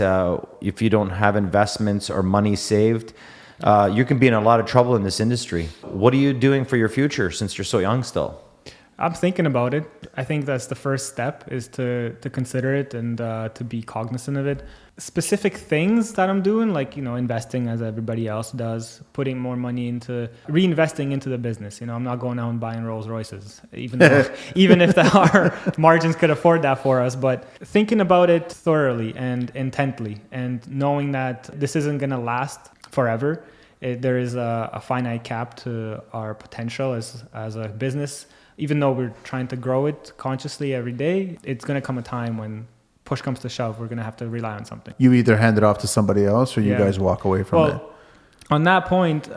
if you don't have investments or money saved, you can be in a lot of trouble in this industry. What are you doing for your future since you're so young still? I'm thinking about it. I think that's the first step, is to consider it and to be cognizant of it. Specific things that I'm doing, like, investing as everybody else does, putting more money into reinvesting into the business. I'm not going out and buying Rolls Royces, even if our margins could afford that for us. But thinking about it thoroughly and intently, and knowing that this isn't going to last forever. There is a finite cap to our potential as a business. even though we're trying to grow it consciously every day, it's going to come a time when push comes to shove, we're going to have to rely on something. You either hand it off to somebody else or you guys walk away from it. On that point,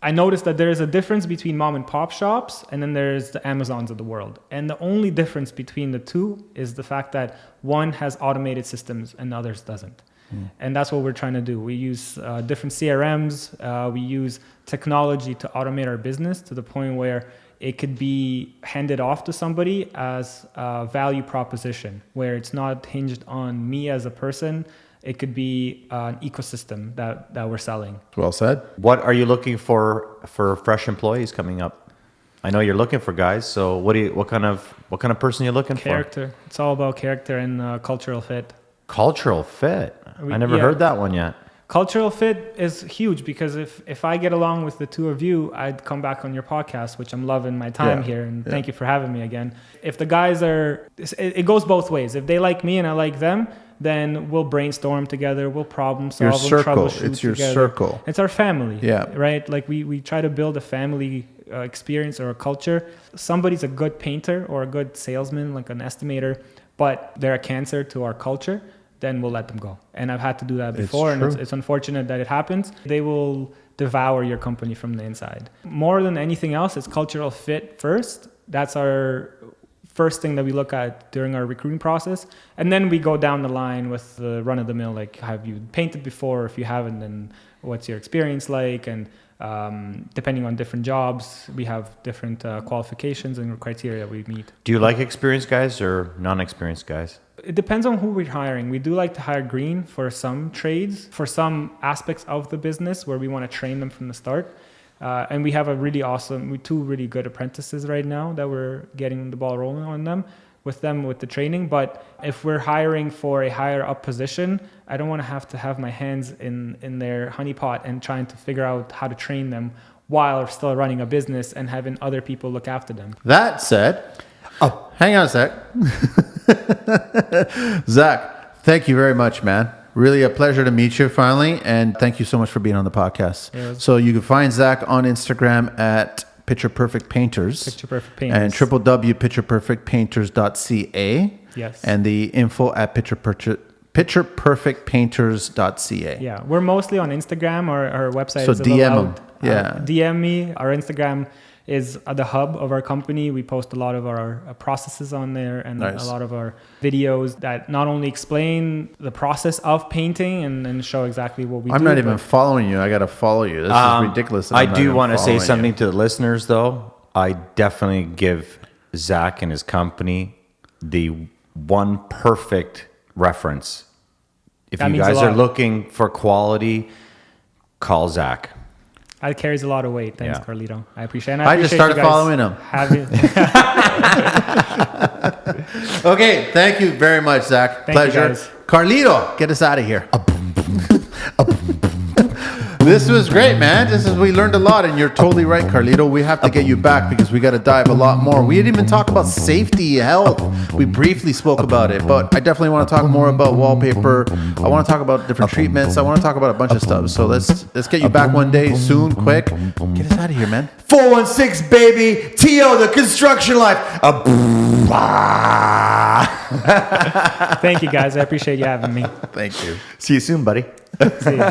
I noticed that there is a difference between mom and pop shops, and then there's the Amazons of the world. And the only difference between the two is the fact that one has automated systems and the others doesn't. And that's what we're trying to do. We use different CRMs. We use technology to automate our business to the point where it could be handed off to somebody as a value proposition, where it's not hinged on me as a person. It could be an ecosystem that we're selling. Well said. What are you looking for fresh employees coming up? I know you're looking for guys. So what kind of person are you looking for? Character. It's all about character and cultural fit. Cultural fit. I never heard that one yet. Cultural fit is huge because if I get along with the two of you, I'd come back on your podcast, which I'm loving my time here. And thank you for having me again. If the guys it goes both ways. If they like me and I like them, then we'll brainstorm together. We'll problem solve. Your circle. Troubleshoot It's your together. circle. It's our family. Yeah. Right? Like we try to build a family experience or a culture. Somebody's a good painter or a good salesman, like an estimator, but they're a cancer to our culture, then we'll let them go. And I've had to do that before, and it's unfortunate that it happens. They will devour your company from the inside. More than anything else, it's cultural fit first. That's our first thing that we look at during our recruiting process. And then we go down the line with the run-of-the-mill, like, have you painted before? If you haven't, then what's your experience like? And depending on different jobs, we have different qualifications and criteria we meet. Do you like experienced guys or non-experienced guys? It depends on who we're hiring. We do like to hire green for some trades, for some aspects of the business where we want to train them from the start. And we have two really good apprentices right now that we're getting the ball rolling on them with the training. But if we're hiring for a higher up position, I don't want to have my hands in their honeypot and trying to figure out how to train them while still running a business and having other people look after them. That said, hang on a sec. Zach, thank you very much, man. Really a pleasure to meet you finally. And thank you so much for being on the podcast. Yes. So you can find Zach on Instagram at Picture Perfect Painters. Picture Perfect Painters. And www.pictureperfectpainters.ca. Yes. And the info at pictureperfectpainters.ca. Yeah. We're mostly on Instagram. Our website is DM them. DM me. Our Instagram is the hub of our company. We post a lot of our processes on there and a lot of our videos that not only explain the process of painting and show exactly what we do. I'm not even following you. I got to follow you. This is ridiculous. I do want to say something to the listeners, though. I definitely give Zach and his company the one perfect reference. If you guys are looking for quality, call Zach. It carries a lot of weight. Thanks, Carlito. I appreciate it. I just started following him. Okay, thank you very much, Zach. Pleasure. Carlito, get us out of here. This was great, man. We learned a lot, and you're totally right, Carlito. We have to get you back because we got to dive a lot more. We didn't even talk about safety, health. We briefly spoke about it, but I definitely want to talk more about wallpaper. I want to talk about different treatments. I want to talk about a bunch of stuff. So let's get you back one day soon, quick. Get us out of here, man. 416, baby. T.O., the construction life. Thank you, guys. I appreciate you having me. Thank you. See you soon, buddy. See you.